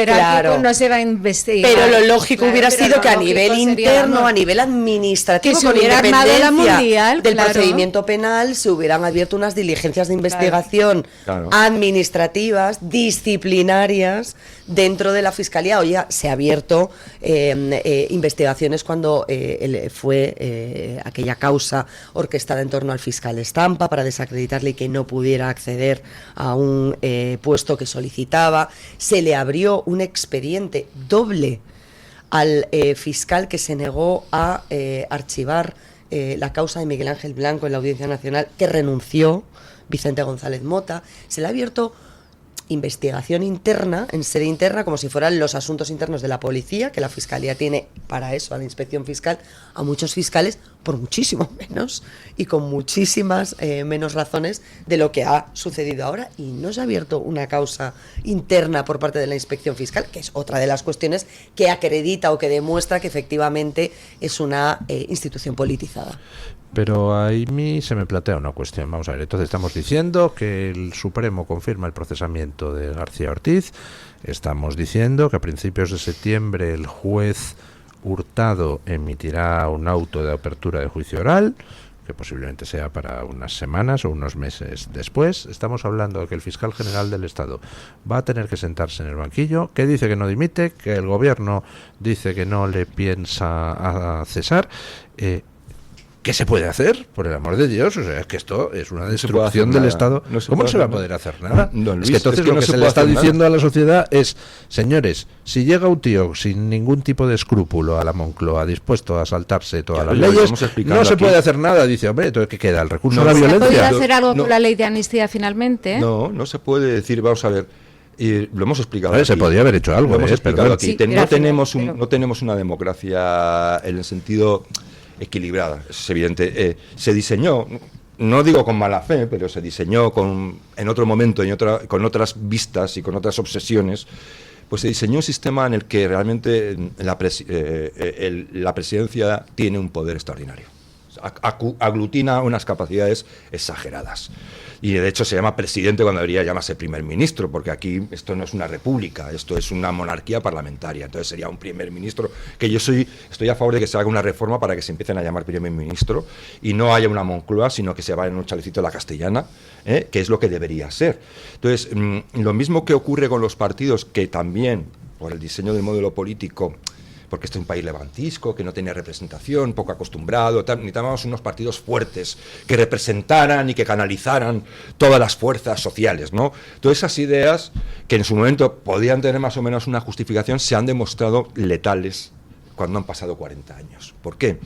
claro, no se va a investigar. Pero lo lógico hubiera sido que a nivel interno, a nivel administrativo, que se hubiera armado la mundial del procedimiento penal, se hubieran abierto unas diligencias de investigación administrativas, disciplinarias, dentro de la Fiscalía. Oye, se ha abierto investigaciones cuando fue aquella causa orquestada en torno al fiscal Estampa para desacreditarle y que no pudiera acceder a un puesto que solicitaba. Se le abrió un expediente doble al fiscal que se negó a archivar la causa de Miguel Ángel Blanco en la Audiencia Nacional, que renunció, Vicente González Mota. Se le ha abierto investigación interna, en sede interna, como si fueran los asuntos internos de la policía, que la Fiscalía tiene para eso, a la inspección fiscal, a muchos fiscales, por muchísimo menos y con muchísimas menos razones de lo que ha sucedido ahora. Y no se ha abierto una causa interna por parte de la inspección fiscal, que es otra de las cuestiones que acredita o que demuestra que efectivamente es una institución politizada. Pero ahí se me plantea una cuestión. Vamos a ver, entonces estamos diciendo que el Supremo confirma el procesamiento de García Ortiz, estamos diciendo que a principios de septiembre el juez Hurtado emitirá un auto de apertura de juicio oral, que posiblemente sea para unas semanas o unos meses después. Estamos hablando de que el fiscal general del Estado va a tener que sentarse en el banquillo, que dice que no dimite, que el gobierno dice que no le piensa cesar. ¿Qué se puede hacer? Por el amor de Dios, o sea, es que esto es una destrucción del Estado. ¿Cómo no se va a poder hacer nada? Es que entonces lo que se le está diciendo a la sociedad es, señores, si llega un tío sin ningún tipo de escrúpulo a la Moncloa, dispuesto a saltarse todas las leyes, no se puede hacer nada. Dice, hombre, entonces ¿qué queda? ¿El recurso a la violencia? ¿Se puede hacer algo con la ley de amnistía finalmente? No se puede decir, vamos a ver. Y lo hemos explicado aquí. Se podría haber hecho algo. Lo hemos explicado aquí. Sí, no tenemos una democracia en el sentido equilibrada, es evidente. Se diseñó, no digo con mala fe, pero se diseñó en otro momento, con otras vistas y con otras obsesiones, pues se diseñó un sistema en el que realmente la presidencia tiene un poder extraordinario. Aglutina unas capacidades exageradas. Y de hecho se llama presidente cuando debería llamarse primer ministro, porque aquí esto no es una república, esto es una monarquía parlamentaria. Entonces sería un primer ministro, que yo estoy a favor de que se haga una reforma para que se empiecen a llamar primer ministro y no haya una Moncloa, sino que se vaya en un chalecito de la Castellana, que es lo que debería ser. Entonces, lo mismo que ocurre con los partidos, que también, por el diseño del modelo político, porque este es un país levantisco, que no tenía representación, poco acostumbrado, necesitábamos unos partidos fuertes, que representaran y que canalizaran todas las fuerzas sociales, ¿no? Todas esas ideas, que en su momento podían tener más o menos una justificación, se han demostrado letales cuando han pasado 40 años. ¿Por qué?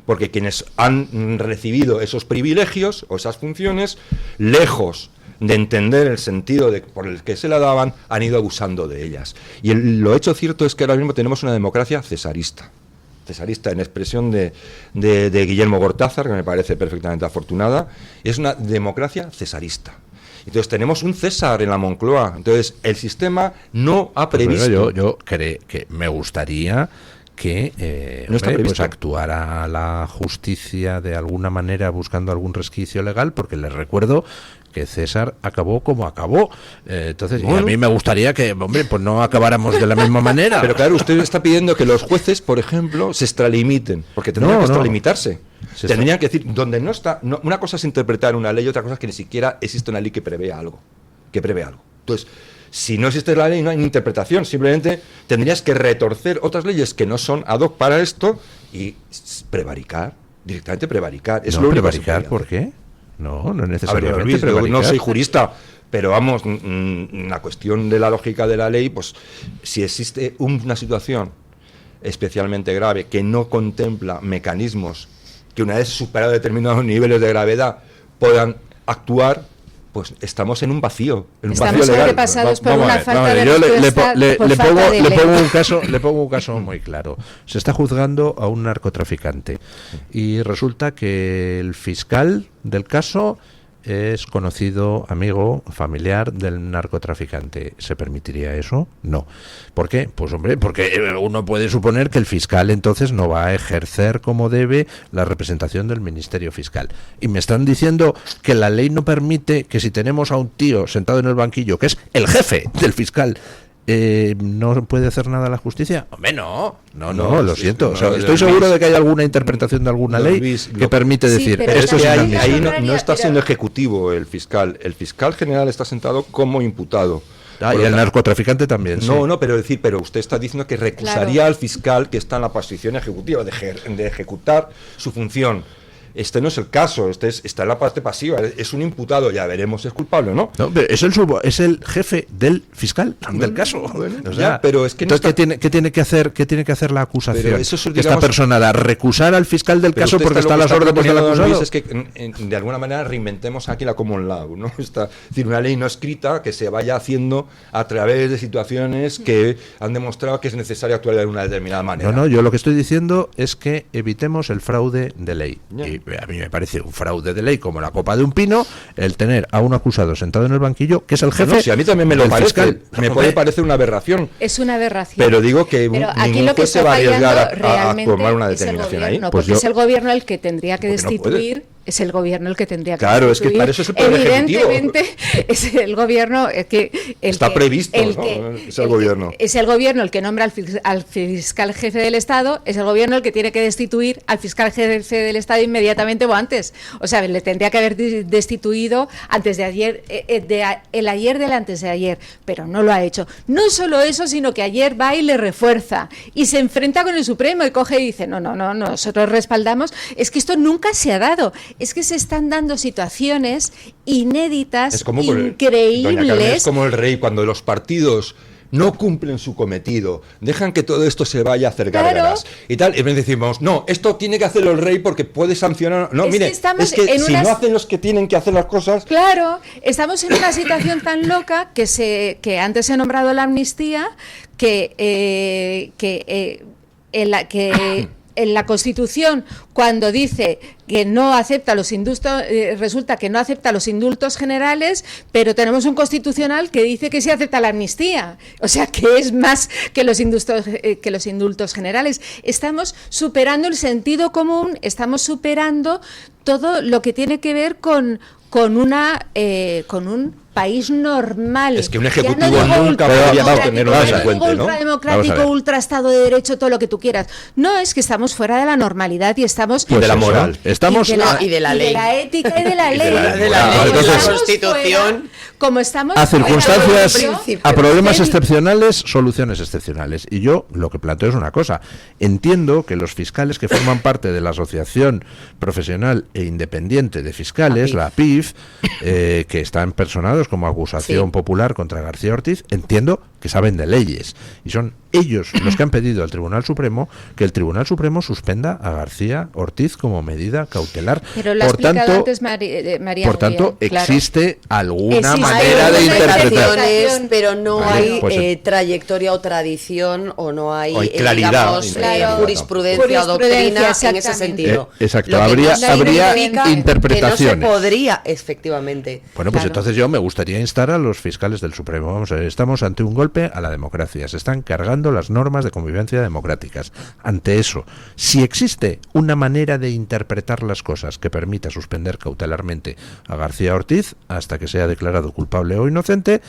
Porque quienes han recibido esos privilegios o esas funciones, lejos de entender el sentido por el que se la daban, han ido abusando de ellas. Y lo hecho cierto es que ahora mismo tenemos una democracia cesarista en expresión de Guillermo Cortázar, que me parece perfectamente afortunada. Es una democracia cesarista. Entonces tenemos un César en la Moncloa. Entonces el sistema no ha previsto... Yo creo que me gustaría que pues actuara la justicia de alguna manera buscando algún resquicio legal, porque les recuerdo que César acabó como acabó. Entonces, bueno, y a mí me gustaría que, hombre, pues no acabáramos de la misma manera. Pero claro, usted está pidiendo que los jueces, por ejemplo, se extralimiten, porque tendrían que extralimitarse. Tendrían que decir, donde no está... una cosa es interpretar una ley, otra cosa es que ni siquiera existe una ley que prevé algo. Entonces, si no existe la ley, no hay interpretación. Simplemente tendrías que retorcer otras leyes que no son ad hoc para esto y directamente prevaricar. Es lo único prevaricar, ¿por qué? No es necesariamente Luis, no soy jurista, pero vamos, la cuestión de la lógica de la ley, pues si existe una situación especialmente grave que no contempla mecanismos que una vez superado determinados niveles de gravedad puedan actuar, pues estamos en un vacío, estamos sobrepasados por una falta de respuesta. Le pongo un caso muy claro. Se está juzgando a un narcotraficante y resulta que el fiscal del caso es conocido, amigo, familiar del narcotraficante. ¿Se permitiría eso? No. ¿Por qué? Pues hombre, porque uno puede suponer que el fiscal entonces no va a ejercer como debe la representación del Ministerio Fiscal. Y me están diciendo que la ley no permite que si tenemos a un tío sentado en el banquillo, que es el jefe del fiscal, ¿no puede hacer nada la justicia? Hombre, no, lo siento. O sea, estoy seguro de que hay alguna interpretación de alguna ley que permite decir esto es ahí no está siendo ejecutivo el fiscal. El fiscal general está sentado como imputado. Y el narcotraficante también. Pero usted está diciendo que recusaría al fiscal que está en la posición ejecutiva de ejecutar su función. este no es el caso, está en la parte pasiva, es un imputado, ya veremos si es culpable o no. No, pero es el jefe del fiscal del caso. Bueno, o sea, ya, pero es que entonces, ¿qué tiene que hacer la acusación? Pero eso es, digamos, esta persona la recusar al fiscal del caso porque está a las órdenes del acusado. Luis, es que de alguna manera reinventemos aquí la common law, ¿no? Es decir, una ley no escrita que se vaya haciendo a través de situaciones que han demostrado que es necesario actuar de una determinada manera. No, yo lo que estoy diciendo es que evitemos el fraude de ley. Y a mí me parece un fraude de ley como la copa de un pino el tener a un acusado sentado en el banquillo, que es el jefe. No, si a mí también me lo parece, fiscal. Me puede parecer una aberración. Es una aberración. Pero digo que ningún juez se va a arriesgar a tomar una determinación ahí. Porque es el gobierno el que tendría que destituir. Es el gobierno el que tendría que Claro, es que para eso es el poder evidentemente ejecutivo. Es el gobierno que está previsto, es el gobierno. Es el gobierno el que nombra al fiscal jefe del Estado, es el gobierno el que tiene que destituir al fiscal jefe del Estado inmediatamente o antes. O sea, le tendría que haber destituido antes de ayer, el ayer del antes de ayer, pero no lo ha hecho. No solo eso, sino que ayer va y le refuerza y se enfrenta con el Supremo y coge y dice, no, nosotros respaldamos. Es que esto nunca se ha dado. Es que se están dando situaciones inéditas, increíbles. Doña Carmen, es como el rey, cuando los partidos no cumplen su cometido, dejan que todo esto se vaya a hacer gárgaras y tal, y decimos, no, esto tiene que hacerlo el rey porque puede sancionar. No, mire, es que si no hacen los que tienen que hacer las cosas. Claro, estamos en una situación tan loca que antes he nombrado la amnistía, en la Constitución, cuando dice que no acepta los indultos, resulta que no acepta los indultos generales, pero tenemos un constitucional que dice que sí acepta la amnistía. O sea, que es más que los indultos generales. Estamos superando el sentido común, estamos superando todo lo que tiene que ver con un país normal. Es que un ejecutivo nunca podría tener un delincuente, ¿no? Ultrademocrático, ultra Estado de Derecho, todo lo que tú quieras. No, es que estamos fuera de la normalidad y estamos... Pues de la moral. Estamos... Y de la ley. Y de la ética y de la ley. De la Constitución. Como estamos... A circunstancias, a problemas excepcionales, soluciones excepcionales. Y yo lo que planteo es una cosa. Entiendo que los fiscales que forman parte de la Asociación Profesional e Independiente de Fiscales, la APIF, que están personados como acusación popular contra García Ortiz, entiendo que saben de leyes y son ellos los que han pedido al Tribunal Supremo que el Tribunal Supremo suspenda a García Ortiz como medida cautelar. Pero lo ha explicado antes María. Por tanto, bien, claro. Existe alguna manera de interpretar. Pero no hay trayectoria o tradición o no hay claridad, digamos, jurisprudencia o doctrina en ese sentido. Exacto, habría interpretaciones. Que no se podría, efectivamente. Bueno, pues entonces yo me gustaría instar a los fiscales del Supremo. Vamos a ver, estamos ante un golpe a la democracia. Se están cargando las normas de convivencia democráticas. Ante eso, si existe una manera de interpretar las cosas que permita suspender cautelarmente a García Ortiz hasta que sea declarado culpable o inocente,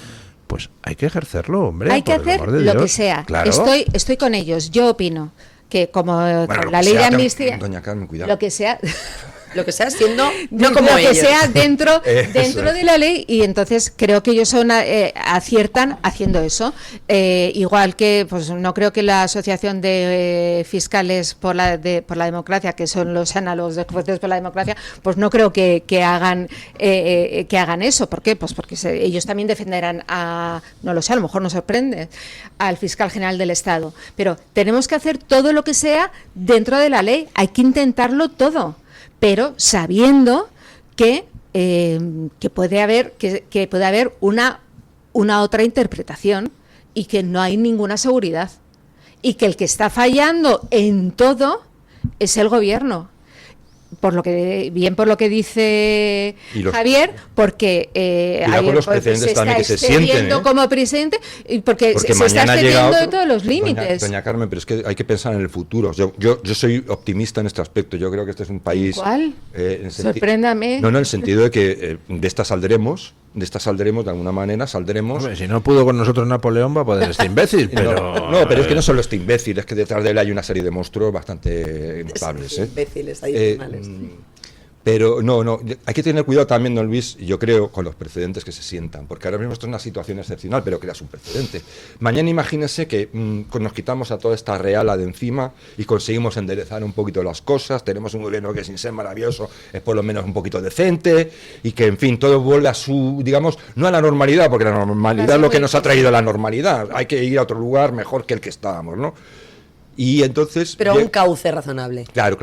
pues hay que ejercerlo, hombre. Hay que hacer lo que sea. Claro. Estoy con ellos. Yo opino que como la ley de amnistía, doña Carmen, cuidado. lo que sea... Lo que sea siendo no como lo que ellos. sea dentro de la ley, y entonces creo que ellos aciertan haciendo eso. Igual que pues no creo que la Asociación de Fiscales por la Democracia, que son los análogos de jueces por la democracia, pues no creo que hagan eso. ¿Por qué? Pues porque ellos también defenderán no lo sé, a lo mejor nos sorprende, al fiscal general del Estado. Pero tenemos que hacer todo lo que sea dentro de la ley. Hay que intentarlo todo, pero sabiendo que puede haber una otra interpretación y que no hay ninguna seguridad y que el que está fallando en todo es el gobierno. Por lo que dice Javier, porque los precedentes también que se sienten como presidente, porque se está excediendo de todos los límites. Doña Carmen, pero es que hay que pensar en el futuro. Yo soy optimista en este aspecto. Yo creo que este es un país. ¿Cuál? Sorpréndame. No, en el sentido de que de esta saldremos, de alguna manera saldremos. Hombre, si no pudo con nosotros Napoleón, va a poder este imbécil. Pero no, pero es que no solo este imbécil, es que detrás de él hay una serie de monstruos bastante notables. Imbéciles adicionales. Pero no, hay que tener cuidado también, don Luis, yo creo, con los precedentes que se sientan, porque ahora mismo esto es una situación excepcional, pero creas un precedente. Mañana imagínese que nos quitamos a toda esta reala de encima y conseguimos enderezar un poquito las cosas, tenemos un gobierno que sin ser maravilloso es por lo menos un poquito decente, y que, en fin, todo vuelve a su, digamos, no a la normalidad, porque la normalidad es lo que nos ha traído la normalidad, hay que ir a otro lugar mejor que el que estábamos, ¿no? Y entonces... Pero a un cauce razonable. Claro,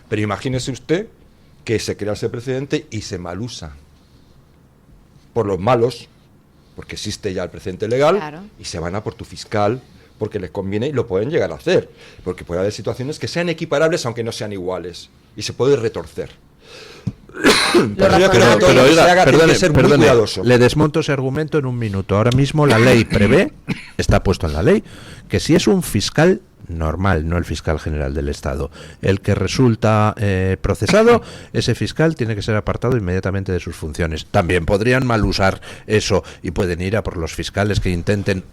pero imagínese usted que se crea ese precedente y se malusa por los malos, porque existe ya el precedente legal, claro, y se van a por tu fiscal porque les conviene, y lo pueden llegar a hacer, porque puede haber situaciones que sean equiparables aunque no sean iguales, y se puede retorcer. Pero oiga, perdone, le desmonto ese argumento en un minuto. Ahora mismo la ley prevé, está puesto en la ley, que si es un fiscal normal, no el fiscal general del Estado, el que resulta procesado, ese fiscal tiene que ser apartado inmediatamente de sus funciones. También podrían mal usar eso y pueden ir a por los fiscales que intenten...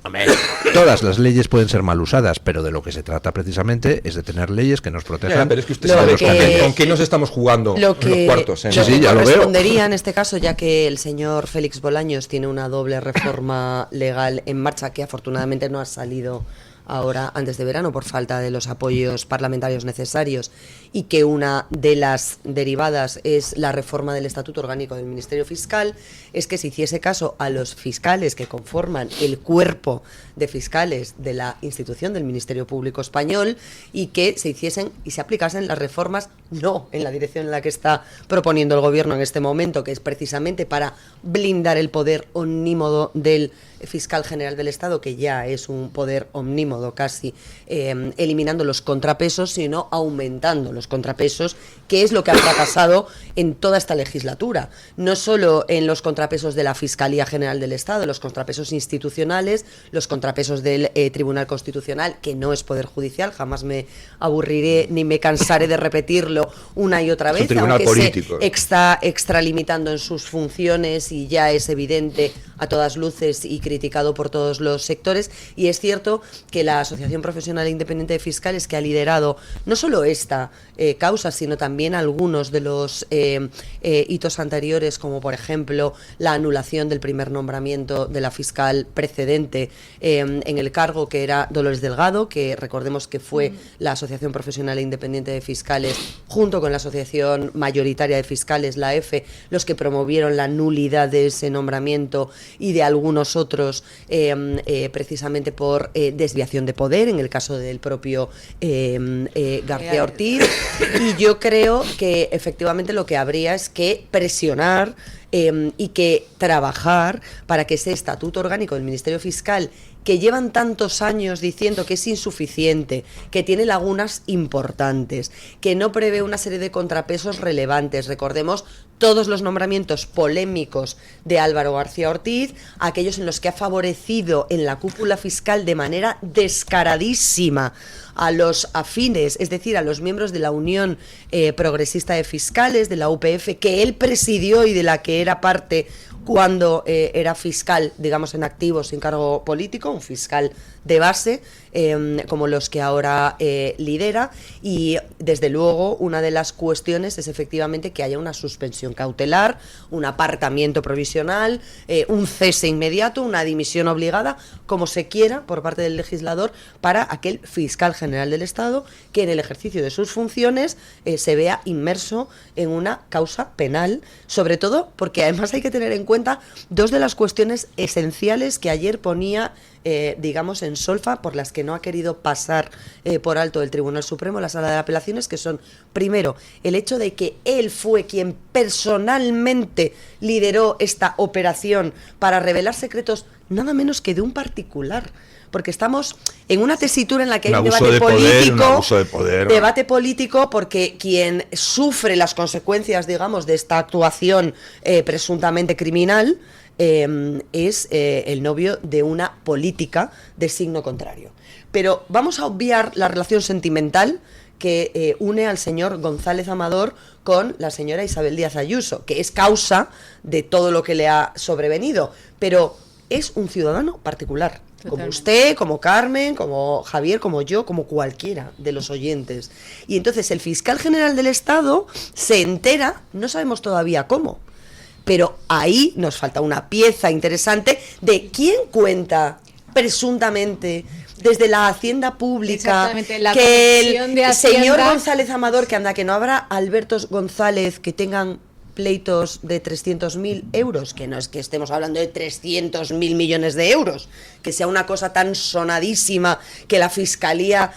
Todas las leyes pueden ser mal usadas, pero de lo que se trata precisamente es de tener leyes que nos protejan. Pero es que usted sabe con qué nos estamos jugando en los cuartos. Sí, ya lo veo. Respondería en este caso, ya que el señor Félix Bolaños tiene una doble reforma legal en marcha que afortunadamente no ha salido ahora antes de verano por falta de los apoyos parlamentarios necesarios, y que una de las derivadas es la reforma del Estatuto Orgánico del Ministerio Fiscal, es que se hiciese caso a los fiscales que conforman el cuerpo de fiscales de la institución del Ministerio Público Español, y que se hiciesen y se aplicasen las reformas no en la dirección en la que está proponiendo el Gobierno en este momento, que es precisamente para blindar el poder omnímodo del fiscal general del Estado, que ya es un poder omnímodo casi, eliminando los contrapesos, sino aumentando los contrapesos, que es lo que ha fracasado en toda esta legislatura, no solo en los contrapesos de la Fiscalía General del Estado, los contrapesos institucionales, los contrapesos del Tribunal Constitucional, que no es poder judicial, jamás me aburriré ni me cansaré de repetirlo una y otra vez, aunque político, se está extralimitando en sus funciones y ya es evidente a todas luces y criticado por todos los sectores. Y es cierto que la Asociación Profesional Independiente de Fiscales, que ha liderado no solo esta causa, sino también algunos de los hitos anteriores, como por ejemplo la anulación del primer nombramiento de la fiscal precedente en el cargo, que era Dolores Delgado, que recordemos que fue la Asociación Profesional Independiente de Fiscales junto con la Asociación Mayoritaria de Fiscales, la EFE, los que promovieron la nulidad de ese nombramiento y de algunos otros precisamente por desviación de poder, en el caso del propio García Ortiz. Y yo creo que efectivamente lo que habría es que presionar y que trabajar para que ese estatuto orgánico del Ministerio Fiscal, que llevan tantos años diciendo que es insuficiente, que tiene lagunas importantes, que no prevé una serie de contrapesos relevantes. Recordemos todos los nombramientos polémicos de Álvaro García Ortiz, aquellos en los que ha favorecido en la cúpula fiscal de manera descaradísima a los afines, es decir, a los miembros de la Unión Progresista de Fiscales, de la UPF, que él presidió y de la que era parte cuando era fiscal, digamos, en activo, sin cargo político, un fiscal de base, como los que ahora lidera. Y desde luego una de las cuestiones es efectivamente que haya una suspensión cautelar, un apartamiento provisional, un cese inmediato, una dimisión obligada, como se quiera, por parte del legislador, para aquel fiscal general del Estado que en el ejercicio de sus funciones se vea inmerso en una causa penal, sobre todo porque además hay que tener en cuenta dos de las cuestiones esenciales que ayer ponía digamos en solfa, por las que no ha querido pasar por alto el Tribunal Supremo, la Sala de Apelaciones, que son, primero, el hecho de que él fue quien personalmente lideró esta operación para revelar secretos nada menos que de un particular, porque estamos en una tesitura en la que hay un debate político, debate político, porque quien sufre las consecuencias, digamos, de esta actuación presuntamente criminal es el novio de una política de signo contrario. Pero vamos a obviar la relación sentimental que une al señor González Amador con la señora Isabel Díaz Ayuso, que es causa de todo lo que le ha sobrevenido, pero es un ciudadano particular. Como usted, como Carmen, como Javier, como yo, como cualquiera de los oyentes. Y entonces el fiscal general del Estado se entera, no sabemos todavía cómo, pero ahí nos falta una pieza interesante de quién cuenta presuntamente desde la Hacienda Pública que el señor González Amador, que anda, que no habrá Albertos González que tengan pleitos de 300.000 euros, que no es que estemos hablando de 300.000 millones de euros, que sea una cosa tan sonadísima que la Fiscalía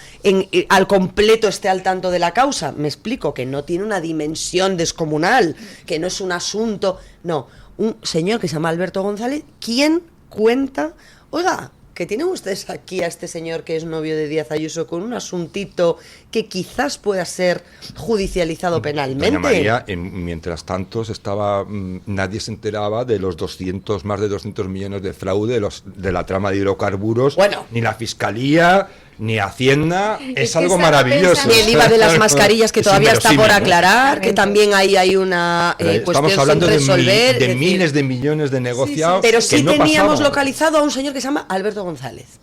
al completo esté al tanto de la causa. Me explico, que no tiene una dimensión descomunal, que no es un asunto, no, un señor que se llama Alberto González, ¿quién cuenta? Oiga, que tienen ustedes aquí a este señor que es novio de Díaz Ayuso con un asuntito que quizás pueda ser judicializado penalmente. Doña María, mientras tanto nadie se enteraba de los más de 200 millones de fraude de la trama de hidrocarburos, ni la Fiscalía, ni Hacienda, es algo maravilloso. Ni el IVA de las mascarillas, que todavía está por aclarar, que también ahí hay una cuestión estamos hablando sin resolver. de miles de millones de negociados. Pero que sí no teníamos pasaban. localizado a un señor que se llama Alberto González,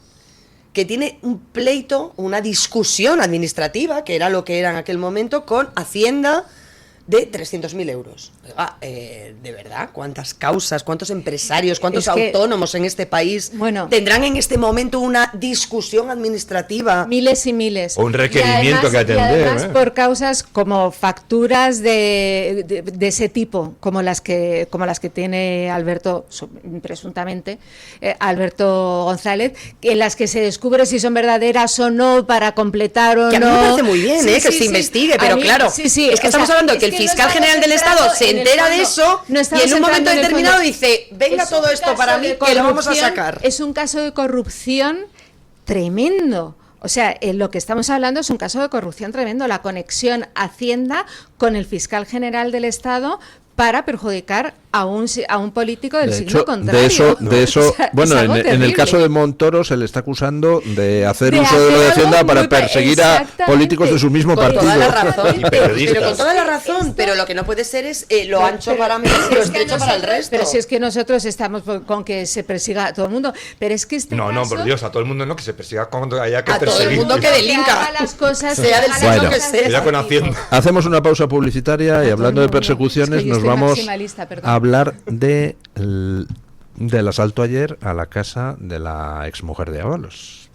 que tiene un pleito, una discusión administrativa, que era lo que era en aquel momento, con Hacienda de 300.000 euros. Oiga, de verdad, ¿cuántas causas, cuántos empresarios, cuántos autónomos en este país tendrán en este momento una discusión administrativa? Miles y miles. O un requerimiento que atender. Y además por causas como facturas de ese tipo, como las que tiene Alberto, presuntamente, Alberto González, en las que se descubre si son verdaderas o no, para completar o que no. A mí me parece muy bien, que se investigue, pero claro, es que estamos hablando de que el fiscal general del Estado se entera de eso y en un momento determinado dice, venga todo esto para mí, que lo vamos a sacar. Es un caso de corrupción tremendo. O sea, lo que estamos hablando es un caso de corrupción tremendo, la conexión Hacienda con el fiscal general del Estado para perjudicar a un político del signo contrario. De eso, o sea, bueno, en el caso de Montoro se le está acusando de hacer uso de lo de Hacienda para perseguir a políticos de su mismo partido. Toda la razón, pero con toda la razón, pero lo que no puede ser es lo ancho para mí y lo estrecho para el resto. Pero si es que nosotros estamos con que se persiga a todo el mundo, pero es que No, por Dios, a todo el mundo no, que se persiga cuando haya que perseguir. A todo el mundo que delinca, las cosas, sea del sexo que sea. Ya con Hacienda. Hacemos una pausa publicitaria y hablando de persecuciones nos vamos a hablar del asalto ayer a la casa de la exmujer de Ábalos.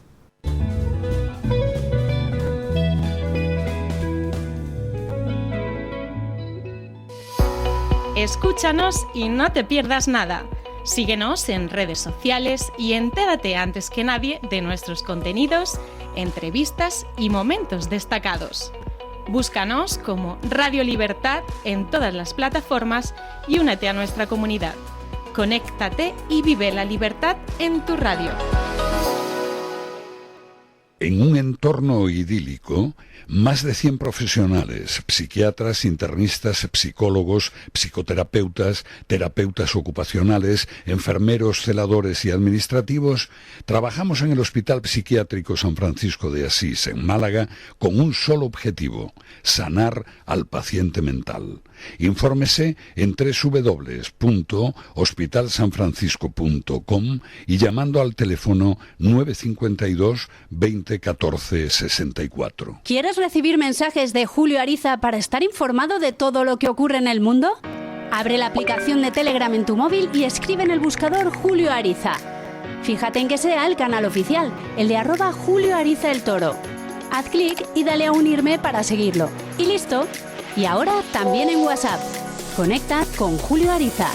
Escúchanos y no te pierdas nada. Síguenos en redes sociales y entérate antes que nadie de nuestros contenidos, entrevistas y momentos destacados. Búscanos como Radio Libertad en todas las plataformas y únete a nuestra comunidad. Conéctate y vive la libertad en tu radio. En un entorno idílico, más de 100 profesionales, psiquiatras, internistas, psicólogos, psicoterapeutas, terapeutas ocupacionales, enfermeros, celadores y administrativos, trabajamos en el Hospital Psiquiátrico San Francisco de Asís, en Málaga, con un solo objetivo: sanar al paciente mental. Infórmese en www.hospitalsanfrancisco.com y llamando al teléfono 952 20 14 64. ¿Quieres recibir mensajes de Julio Ariza para estar informado de todo lo que ocurre en el mundo? Abre la aplicación de Telegram en tu móvil y escribe en el buscador Julio Ariza. Fíjate en que sea el canal oficial, el de @Julio Ariza el Toro. Haz clic y dale a unirme para seguirlo. Y listo. Y ahora también en WhatsApp. Conecta con Julio Ariza.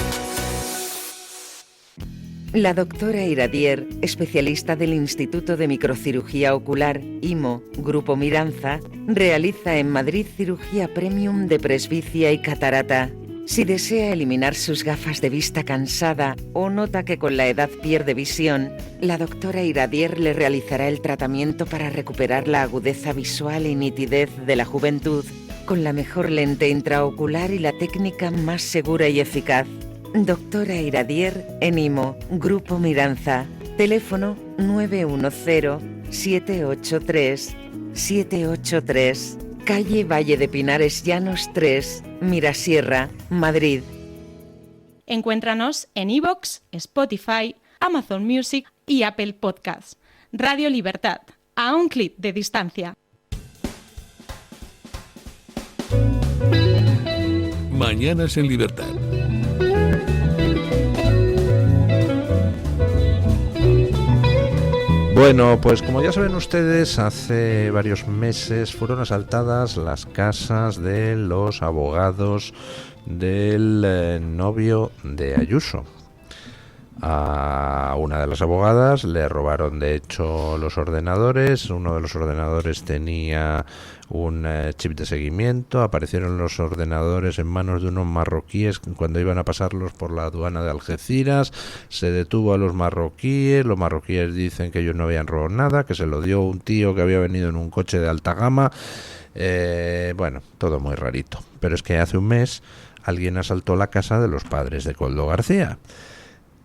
La doctora Iradier, especialista del Instituto de Microcirugía Ocular, IMO, Grupo Miranza, realiza en Madrid cirugía premium de presbicia y catarata. Si desea eliminar sus gafas de vista cansada o nota que con la edad pierde visión, la doctora Iradier le realizará el tratamiento para recuperar la agudeza visual y nitidez de la juventud, con la mejor lente intraocular y la técnica más segura y eficaz. Doctora Iradier en IMO, Grupo Miranza. Teléfono 910-783-783. Calle Valle de Pinares Llanos 3, Mirasierra, Madrid. Encuéntranos en iVoox, Spotify, Amazon Music, y Apple Podcasts. Radio Libertad, a un clic de distancia. Mañanas en Libertad. Bueno, pues como ya saben ustedes, hace varios meses fueron asaltadas las casas de los abogados del novio de Ayuso. A una de las abogadas le robaron de hecho los ordenadores. Uno de los ordenadores tenía un chip de seguimiento. Aparecieron los ordenadores en manos de unos marroquíes cuando iban a pasarlos por la aduana de Algeciras. Se detuvo a los marroquíes dicen que ellos no habían robado nada, que se lo dio un tío que había venido en un coche de alta gama. Bueno, todo muy rarito. Pero es que hace un mes alguien asaltó la casa de los padres de Koldo García.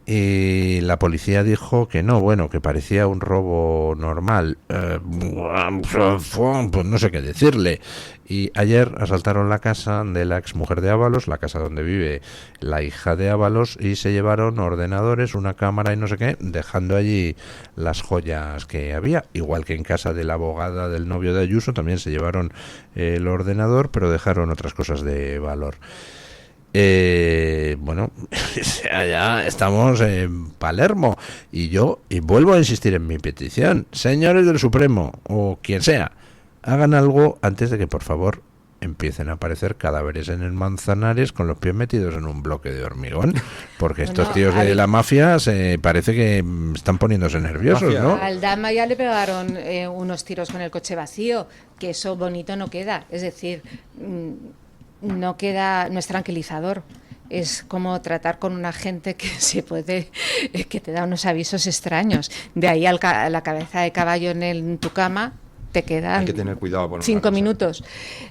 Y la policía dijo que no, bueno, que parecía un robo normal. Pues no sé qué decirle. Y ayer asaltaron la casa de la exmujer de Ábalos, la casa donde vive la hija de Ábalos, y se llevaron ordenadores, una cámara y no sé qué, dejando allí las joyas que había. Igual que en casa de la abogada del novio de Ayuso, también se llevaron el ordenador, pero dejaron otras cosas de valor. Bueno, ya estamos en Palermo y vuelvo a insistir en mi petición. Señores del Supremo o quien sea, hagan algo antes de que por favor empiecen a aparecer cadáveres en el Manzanares con los pies metidos en un bloque de hormigón, porque estos tíos de la mafia parece que están poniéndose nerviosos, ¿no? Al Dama ya le pegaron unos tiros con el coche vacío, que eso bonito no queda, es decir, no es tranquilizador. Es como tratar con una gente que te da unos avisos extraños. De ahí a la cabeza de caballo en tu cama te quedan Hay que tener cuidado por 5 minutos.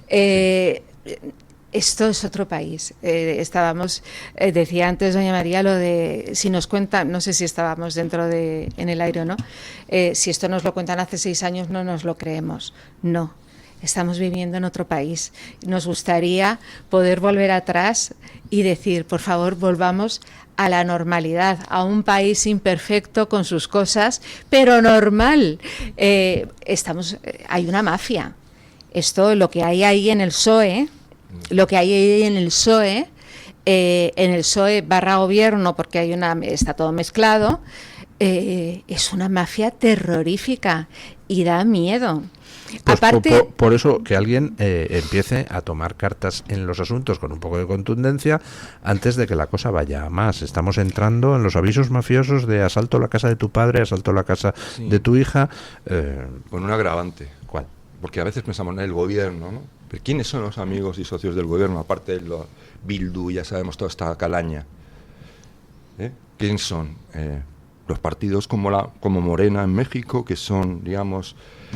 Esto es otro país. Decía antes doña María lo de, si nos cuentan, no sé si estábamos en el aire o no, si esto nos lo cuentan hace 6 años no nos lo creemos. No. Estamos viviendo en otro país. Nos gustaría poder volver atrás y decir, por favor, volvamos a la normalidad, a un país imperfecto con sus cosas, pero normal. Hay una mafia. Lo que hay ahí en el PSOE, en el PSOE barra gobierno, porque está todo mezclado, es una mafia terrorífica y da miedo. Pues Aparte, por eso que alguien empiece a tomar cartas en los asuntos con un poco de contundencia antes de que la cosa vaya a más. Estamos entrando en los avisos mafiosos de asalto a la casa de tu padre, asalto a la casa de tu hija. Con un agravante. ¿Cuál? Porque a veces pensamos en el gobierno, ¿no? Pero ¿quiénes son los amigos y socios del gobierno? Aparte de los Bildu, ya sabemos toda esta calaña. ¿Quiénes son? Los partidos como Morena en México, que son, digamos,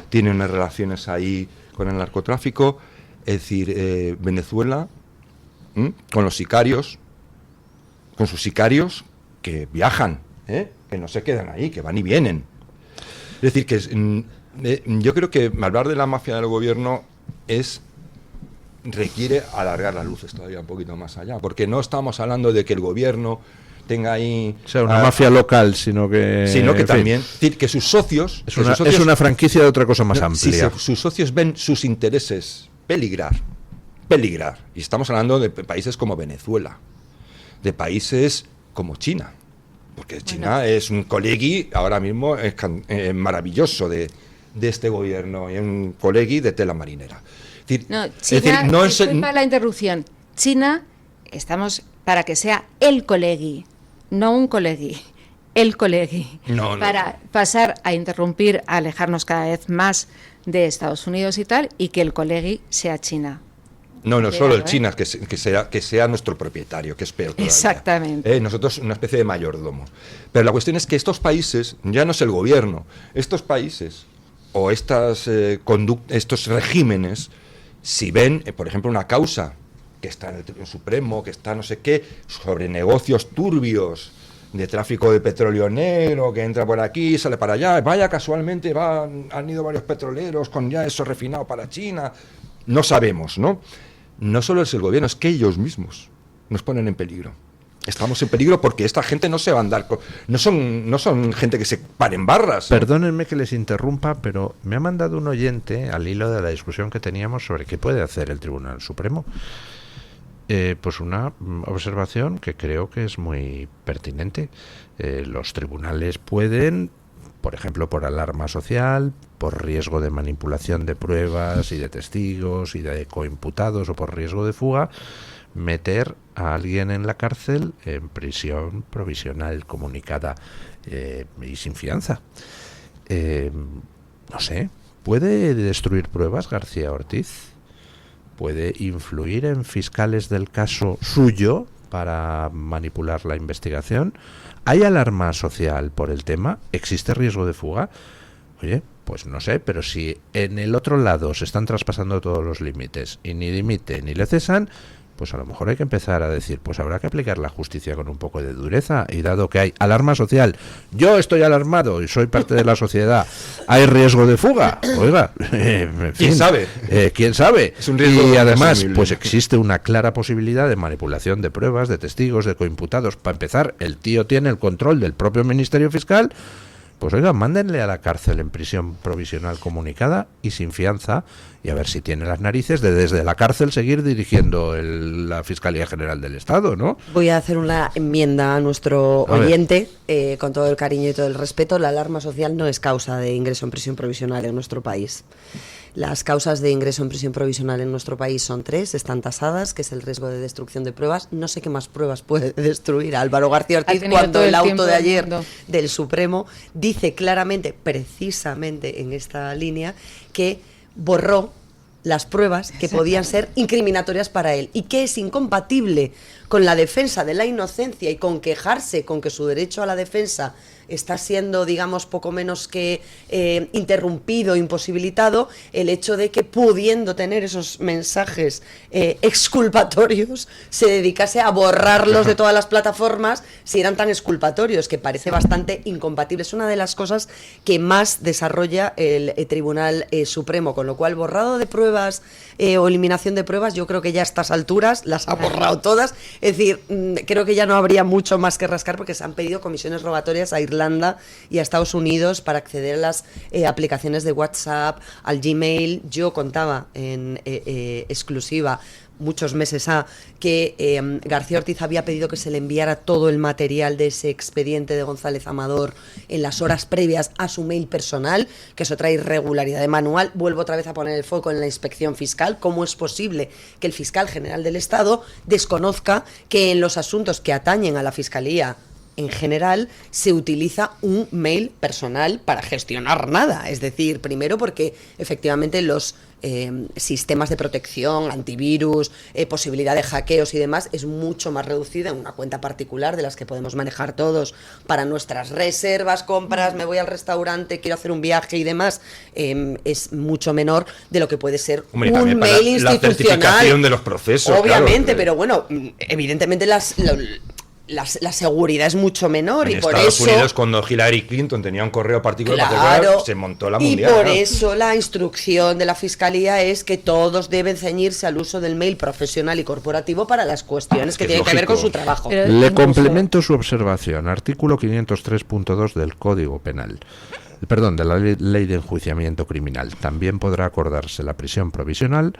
tienen unas relaciones ahí con el narcotráfico, es decir, Venezuela, con los sicarios, con sus sicarios que viajan, que no se quedan ahí, que van y vienen. Es decir, que yo creo que hablar de la mafia del gobierno requiere alargar las luces todavía un poquito más allá, porque no estamos hablando de que el gobierno tenga ahí... O sea, una mafia local, sino que también... Es decir, que sus socios... Es una franquicia de otra cosa más amplia. Si sus socios ven sus intereses peligrar. Y estamos hablando de países como Venezuela, de países como China, porque China es un colegui, ahora mismo es maravilloso de este gobierno, y un colegui de tela marinera. Disculpa la interrupción. China, estamos para que sea el colegui. No un colegui, el colegui. Para pasar a interrumpir, a alejarnos cada vez más de Estados Unidos y tal, y que el colegui sea China. No, solo el China, que sea nuestro propietario, que es peor todavía. Exactamente. Nosotros una especie de mayordomo. Pero la cuestión es que estos países, ya no es el gobierno, estos países o estos regímenes, si ven, por ejemplo, una causa que está en el Tribunal Supremo, que está no sé qué, sobre negocios turbios de tráfico de petróleo negro, que entra por aquí, sale para allá, vaya casualmente, han ido varios petroleros con ya eso refinado para China, no sabemos, ¿no? No solo es el gobierno, es que ellos mismos nos ponen en peligro. estamos en peligro porque esta gente no se va a andar, no son gente que se paren barras. Perdónenme que les interrumpa, pero me ha mandado un oyente al hilo de la discusión que teníamos sobre qué puede hacer el Tribunal Supremo. Pues una observación que creo que es muy pertinente. Los tribunales pueden, por ejemplo, por alarma social, por riesgo de manipulación de pruebas y de testigos y de coimputados o por riesgo de fuga, meter a alguien en la cárcel en prisión provisional comunicada y sin fianza. No sé, ¿puede destruir pruebas García Ortiz? ¿Puede influir en fiscales del caso suyo para manipular la investigación? ¿Hay alarma social por el tema? ¿Existe riesgo de fuga? Oye, pues no sé, pero si en el otro lado se están traspasando todos los límites y ni dimite ni le cesan, pues a lo mejor hay que empezar a decir, pues habrá que aplicar la justicia con un poco de dureza, y dado que hay alarma social, yo estoy alarmado y soy parte de la sociedad, ¿hay riesgo de fuga? Oiga, en fin, ¿quién sabe? ¿Quién sabe? Es un riesgo y además, asumible. pues existe una clara posibilidad de manipulación de pruebas, de testigos, de coimputados. Para empezar, el tío tiene el control del propio Ministerio Fiscal. Pues oiga, mándenle a la cárcel en prisión provisional comunicada y sin fianza, y a ver si tiene las narices de desde la cárcel seguir dirigiendo la Fiscalía General del Estado, ¿no? Voy a hacer una enmienda a nuestro oyente, con todo el cariño y todo el respeto. La alarma social no es causa de ingreso en prisión provisional en nuestro país. Las causas de ingreso en prisión provisional en nuestro país son 3, están tasadas, que es el riesgo de destrucción de pruebas. No sé qué más pruebas puede destruir Álvaro García Ortiz cuando el auto de ayer del Supremo dice claramente, precisamente en esta línea, que borró las pruebas que podían ser incriminatorias para él y que es incompatible con la defensa de la inocencia y con quejarse con que su derecho a la defensa está siendo, digamos, poco menos que interrumpido, imposibilitado, el hecho de que, pudiendo tener esos mensajes exculpatorios, se dedicase a borrarlos de todas las plataformas si eran tan exculpatorios, que parece bastante incompatible. Es una de las cosas que más desarrolla el Tribunal Supremo, con lo cual borrado de pruebas o eliminación de pruebas, yo creo que ya a estas alturas las ha borrado todas. Es decir, creo que ya no habría mucho más que rascar, porque se han pedido comisiones rogatorias a Irlanda y a Estados Unidos para acceder a las aplicaciones de WhatsApp, al Gmail. Yo contaba en exclusiva muchos meses que García Ortiz había pedido que se le enviara todo el material de ese expediente de González Amador en las horas previas a su mail personal, que es otra irregularidad de manual. Vuelvo otra vez a poner el foco en la inspección fiscal. ¿Cómo es posible que el fiscal general del Estado desconozca que en los asuntos que atañen a la Fiscalía en general se utiliza un mail personal para gestionar nada? Es decir, primero porque efectivamente los sistemas de protección, antivirus, posibilidad de hackeos y demás es mucho más reducida en una cuenta particular de las que podemos manejar todos para nuestras reservas, compras, me voy al restaurante, quiero hacer un viaje y demás. Es mucho menor de lo que puede ser un mail institucional. La certificación de los procesos, obviamente, claro. Pero bueno, evidentemente la seguridad es mucho menor, en y por Estados eso Unidos, cuando Hillary Clinton tenía un correo particular, claro, se montó la mundial. Y por ¿no? eso la instrucción de la Fiscalía es que todos deben ceñirse al uso del mail profesional y corporativo para las cuestiones que tienen que ver con su trabajo. Le complemento su observación. Artículo 503.2 del Código Penal. Perdón, de la Ley de Enjuiciamiento Criminal. También podrá acordarse la prisión provisional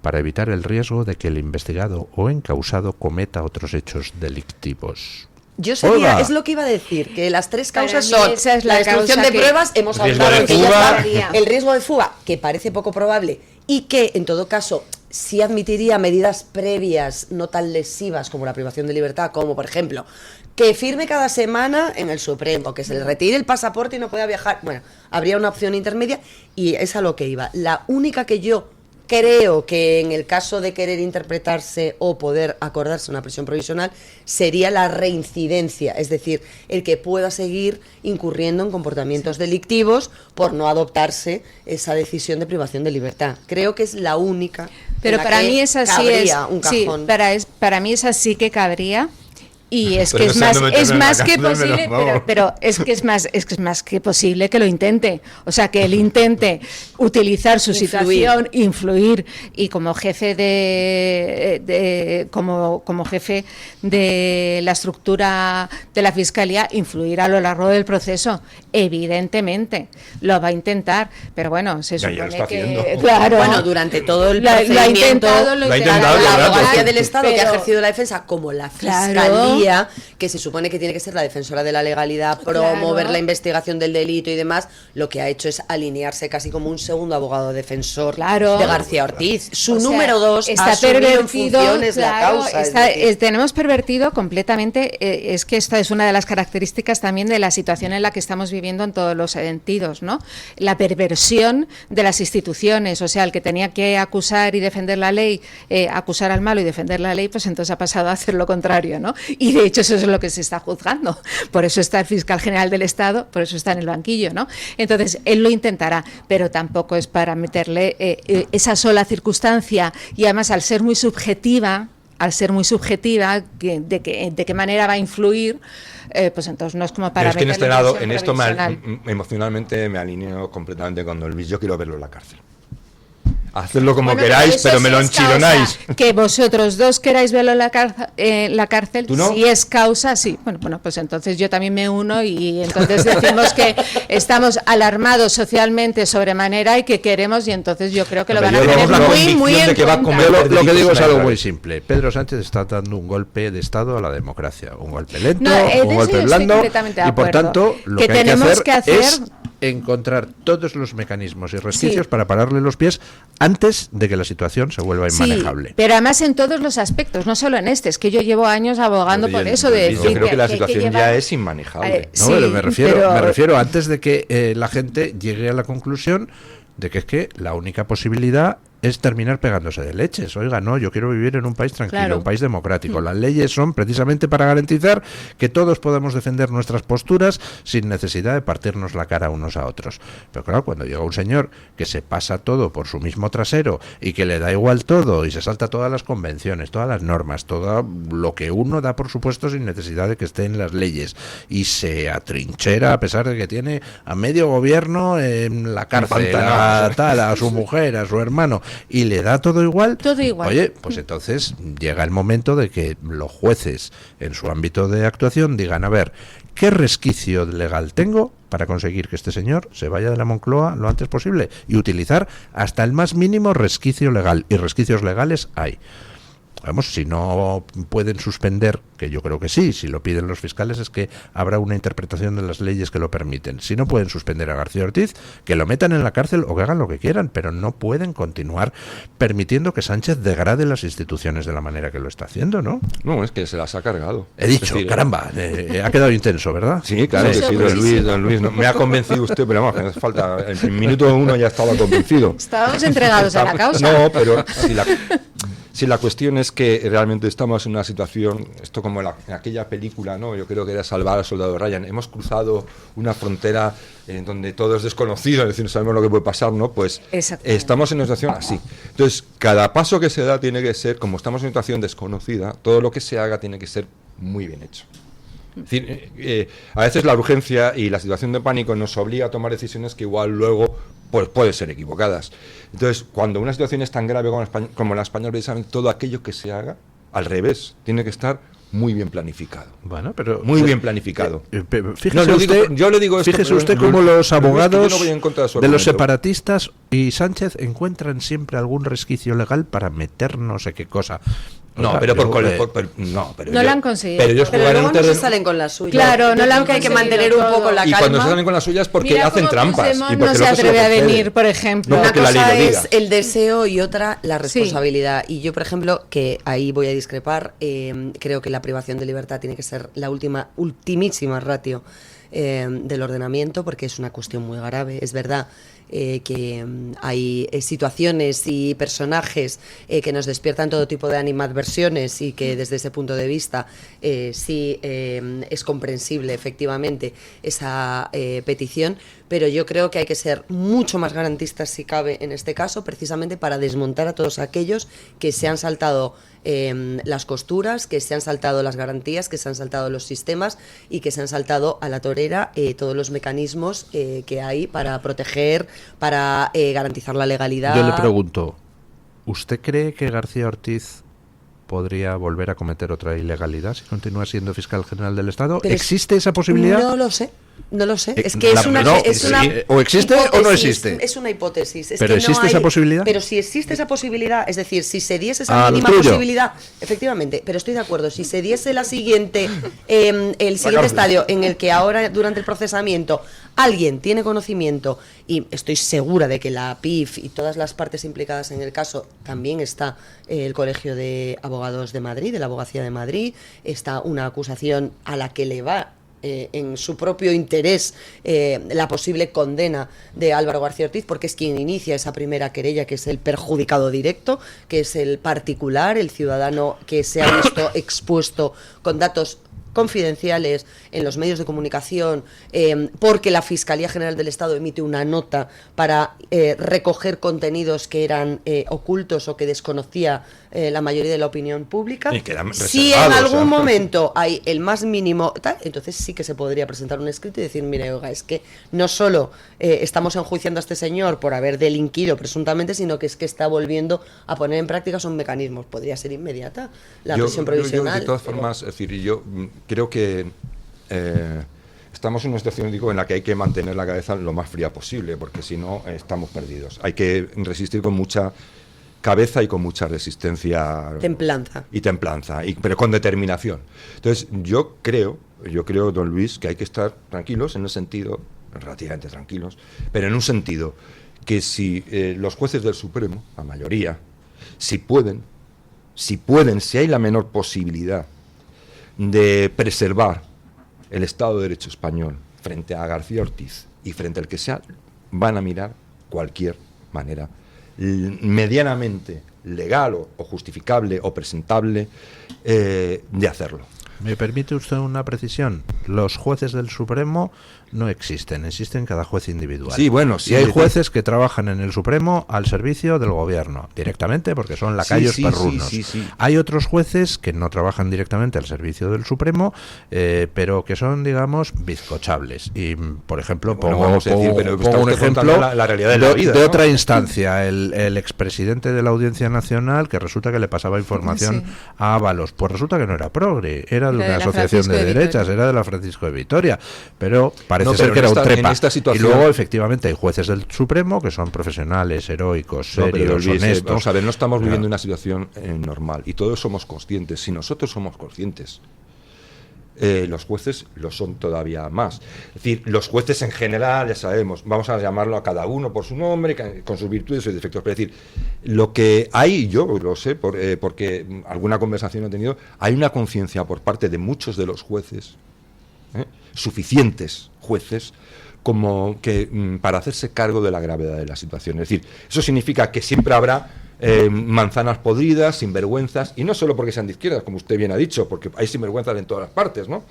para evitar el riesgo de que el investigado o encausado cometa otros hechos delictivos. Yo sería, es lo que iba a decir, que las 3 causas son esa es la destrucción de pruebas, hemos hablado de que ya está, el riesgo de fuga, que parece poco probable, y que en todo caso sí admitiría medidas previas no tan lesivas como la privación de libertad, como por ejemplo que firme cada semana en el Supremo, que se le retire el pasaporte y no pueda viajar. Bueno, habría una opción intermedia, y es a lo que iba. La única que yo creo que en el caso de querer interpretarse o poder acordarse una prisión provisional sería la reincidencia, es decir, el que pueda seguir incurriendo en comportamientos delictivos por no adoptarse esa decisión de privación de libertad. Creo que es la única. Pero para mí esa sí es, un cajón. para mí esa sí que cabría. Y es que es más que posible, pero es que es más que posible que lo intente. O sea, que él intente utilizar su situación, influir, y como jefe como jefe de la estructura de la Fiscalía, influir a lo largo del proceso. Evidentemente lo va a intentar, pero bueno, se supone que claro, bueno, durante todo el procedimiento lo ha intentado la abogacía del Estado, que ha ejercido la defensa, como la Fiscalía, que se supone que tiene que ser la defensora de la legalidad, promover la investigación del delito y demás, lo que ha hecho es alinearse casi como un segundo abogado defensor de García Ortiz. Su número 2 está pervertido, en funciones la causa. Tenemos pervertido completamente, es que esta es una de las características también de la situación en la que estamos viviendo en todos los sentidos, ¿no? La perversión de las instituciones, o sea, el que tenía que acusar y defender la ley, acusar al malo y defender la ley, pues entonces ha pasado a hacer lo contrario, ¿no? Y de hecho eso es lo que se está juzgando. Por eso está el fiscal general del Estado, por eso está en el banquillo, ¿no? Entonces él lo intentará, pero tampoco es para meterle esa sola circunstancia, y además al ser muy subjetiva, de qué manera va a influir, pues entonces no es como para meterle. Pero es que en esto emocionalmente me alineo completamente con Don Luis. Yo quiero verlo en la cárcel. Hacedlo como queráis, pero me lo enchironáis. Que vosotros dos queráis verlo en la cárcel, ¿tú no? Si es causa, sí. Bueno, pues entonces yo también me uno, y entonces decimos que estamos alarmados socialmente sobremanera y que queremos, y entonces yo creo que lo van a tener muy en cuenta. Lo que digo es algo muy simple. Pedro Sánchez está dando un golpe de Estado a la democracia, un golpe lento, un golpe blando, y por tanto lo que tenemos que hacer es encontrar todos los mecanismos y resquicios para pararle los pies antes de que la situación se vuelva inmanejable. Sí, pero además en todos los aspectos, no solo en este, es que yo llevo años abogando por eso. Yo creo que la situación ya es inmanejable. No, pero me refiero antes de que la gente llegue a la conclusión de que es que la única posibilidad es terminar pegándose de leches. Oiga, no, yo quiero vivir en un país tranquilo, un país democrático. Las leyes son precisamente para garantizar que todos podamos defender nuestras posturas sin necesidad de partirnos la cara unos a otros. Pero claro, cuando llega un señor que se pasa todo por su mismo trasero y que le da igual todo y se salta todas las convenciones, todas las normas, todo lo que uno da por supuesto sin necesidad de que esté en las leyes, y se atrinchera a pesar de que tiene a medio gobierno en la cárcel, a su mujer, a su hermano, y le da todo igual. Oye, pues entonces llega el momento de que los jueces en su ámbito de actuación digan, a ver, ¿qué resquicio legal tengo para conseguir que este señor se vaya de la Moncloa lo antes posible? Y utilizar hasta el más mínimo resquicio legal, y resquicios legales hay. Vamos, si no pueden suspender, que yo creo que sí, si lo piden los fiscales es que habrá una interpretación de las leyes que lo permiten. Si no pueden suspender a García Ortiz, que lo metan en la cárcel o que hagan lo que quieran, pero no pueden continuar permitiendo que Sánchez degrade las instituciones de la manera que lo está haciendo, ¿no? No, es que se las ha cargado. He dicho, caramba, ha quedado intenso, ¿verdad? Sí, claro que sí, don Luis, no, me ha convencido usted, pero vamos, que no hace falta, en el minuto 1 ya estaba convencido. Estábamos entregados a la causa. No, pero si la cuestión es que realmente estamos en una situación, esto como en aquella película, ¿no? Yo creo que era Salvar al soldado Ryan, hemos cruzado una frontera en donde todo es desconocido, es decir, no sabemos lo que puede pasar, ¿no? Pues estamos en una situación así. Entonces, cada paso que se da tiene que ser, como estamos en una situación desconocida, todo lo que se haga tiene que ser muy bien hecho. Es decir, a veces la urgencia y la situación de pánico nos obliga a tomar decisiones que igual luego pues pueden ser equivocadas. Entonces, cuando una situación es tan grave como la española, precisamente todo aquello que se haga, al revés, tiene que estar muy bien planificado. Bueno, pero muy bien planificado. Fíjese usted cómo los abogados de los separatistas y Sánchez encuentran siempre algún resquicio legal para meter no sé qué cosa. No, pero no lo han conseguido. Pero ellos luego no se salen con las suyas. Claro, no lo han hay que mantener un poco la calma. Y cuando se salen con las suyas porque hacen trampas. Y no se atreve a venir, por ejemplo. Una cosa es el deseo y otra la responsabilidad. Y yo, por ejemplo, que ahí voy a discrepar, creo que la privación de libertad tiene que ser la ultimísima ratio del ordenamiento, porque es una cuestión muy grave. Es verdad que hay situaciones y personajes que nos despiertan todo tipo de animadversiones y que desde ese punto de vista sí es comprensible efectivamente esa petición, pero yo creo que hay que ser mucho más garantistas si cabe en este caso, precisamente para desmontar a todos aquellos que se han saltado las costuras, que se han saltado las garantías, que se han saltado los sistemas y que se han saltado a la torera todos los mecanismos que hay para proteger, para garantizar la legalidad. Yo le pregunto, ¿usted cree que García Ortiz podría volver a cometer otra ilegalidad si continúa siendo fiscal general del Estado? Pero ¿Existe esa posibilidad? No lo sé. Es que es una o existe hipótesis, o no existe. Es una hipótesis. Pero existe esa posibilidad. Pero si existe esa posibilidad, es decir, si se diese esa mínima posibilidad, efectivamente, pero estoy de acuerdo, si se diese la siguiente, el siguiente estadio en el que ahora durante el procesamiento alguien tiene conocimiento, y estoy segura de que la PIF y todas las partes implicadas en el caso, también está el Colegio de Abogados de Madrid, de la Abogacía de Madrid, está una acusación a la que le va en su propio interés la posible condena de Álvaro García Ortiz, porque es quien inicia esa primera querella, que es el perjudicado directo, que es el particular, el ciudadano que se ha visto expuesto con datos confidenciales en los medios de comunicación, porque la Fiscalía General del Estado emite una nota para recoger contenidos que eran ocultos o que desconocía la mayoría de la opinión pública. Si en algún momento hay el más mínimo tal, entonces sí que se podría presentar un escrito y decir, mire, oiga, es que no solo estamos enjuiciando a este señor por haber delinquido presuntamente, sino que es que está volviendo a poner en práctica sus mecanismos. Podría ser inmediata la prisión provisional. Yo, de todas formas, es decir, yo creo que estamos en una situación, digo, en la que hay que mantener la cabeza lo más fría posible, porque si no estamos perdidos. Hay que resistir con mucha cabeza y con mucha resistencia. Templanza. Pero con determinación. Entonces, yo creo, don Luis, que hay que estar tranquilos en un sentido, relativamente tranquilos, pero en un sentido que si los jueces del Supremo, la mayoría, si hay la menor posibilidad de preservar el Estado de Derecho español frente a García Ortiz y frente al que sea, van a mirar cualquier manera medianamente legal o justificable o presentable de hacerlo. ¿Me permite usted una precisión? Los jueces del Supremo no existen cada juez individual. Sí, bueno, sí. Y hay jueces que trabajan en el Supremo al servicio del gobierno, directamente, porque son lacayos perrunos. Sí. Hay otros jueces que no trabajan directamente al servicio del Supremo, pero que son, digamos, bizcochables. Y, por ejemplo, pongo un ejemplo la realidad de la vida, de otra instancia, el expresidente de la Audiencia Nacional, que resulta que le pasaba información a Ábalos. Pues resulta que no era progre, era de una asociación de derechas, era de la Francisco de Vitoria, pero parece ser que era un trepa. Y luego, efectivamente, hay jueces del Supremo que son profesionales, heroicos, serios, honestos. Vamos a ver, no estamos viviendo una situación normal, y todos somos conscientes. Si nosotros somos conscientes, los jueces lo son todavía más. Es decir, los jueces en general, ya sabemos, vamos a llamarlo a cada uno por su nombre, con sus virtudes y defectos, pero es decir, lo que hay, yo lo sé porque alguna conversación he tenido, hay una conciencia por parte de muchos de los jueces, suficientes jueces, como que para hacerse cargo de la gravedad de la situación. Es decir, eso significa que siempre habrá manzanas podridas, sinvergüenzas, y no solo porque sean de izquierdas, como usted bien ha dicho, porque hay sinvergüenzas en todas las partes, ¿no?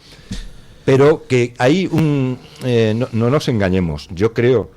Pero que hay no nos engañemos. Yo creo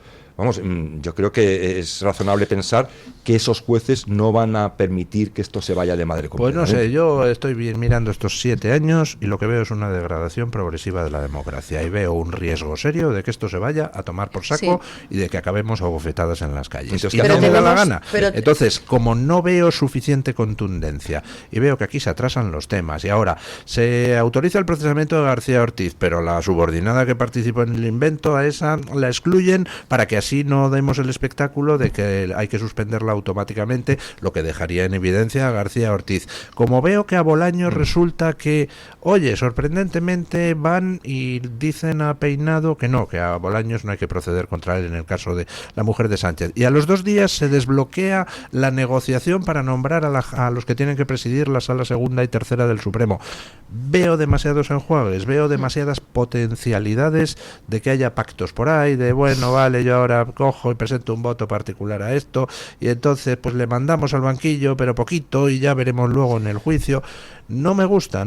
que es razonable pensar que esos jueces no van a permitir que esto se vaya de madre Pues no sé, yo estoy mirando estos 7 años y lo que veo es una degradación progresiva de la democracia, y veo un riesgo serio de que esto se vaya a tomar por saco y de que acabemos a bofetadas en las calles. Entonces, y no me da la gana. Entonces, como no veo suficiente contundencia y veo que aquí se atrasan los temas, y ahora se autoriza el procesamiento de García Ortiz, pero la subordinada que participó en el invento, a esa la excluyen para que así no demos el espectáculo de que hay que suspenderla automáticamente, lo que dejaría en evidencia a García Ortiz. Como veo que a Bolaños resulta que, oye, sorprendentemente van y dicen a Peinado que no, que a Bolaños no hay que proceder contra él en el caso de la mujer de Sánchez, y a los 2 días se desbloquea la negociación para nombrar a los que tienen que presidir la sala segunda y tercera del Supremo. Veo demasiados enjuagues, veo demasiadas potencialidades de que haya pactos por ahí, de bueno, vale, yo ahora cojo y presento un voto particular a esto, y entonces pues le mandamos al banquillo, pero poquito, y ya veremos luego en el juicio. no me gusta.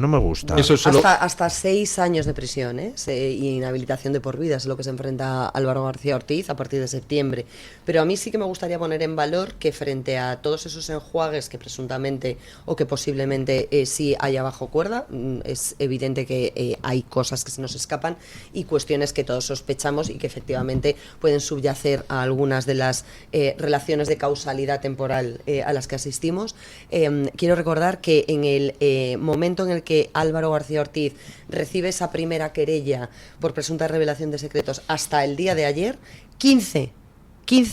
Eso solo... hasta 6 años de prisión, y inhabilitación de por vida es lo que se enfrenta Álvaro García Ortiz a partir de septiembre. Pero a mí sí que me gustaría poner en valor que frente a todos esos enjuagues que presuntamente o que posiblemente sí haya bajo cuerda, es evidente que hay cosas que se nos escapan y cuestiones que todos sospechamos y que efectivamente pueden subyacer a algunas de las relaciones de causalidad temporal a las que asistimos. Quiero recordar que en el momento en el que Álvaro García Ortiz recibe esa primera querella por presunta revelación de secretos hasta el día de ayer, 15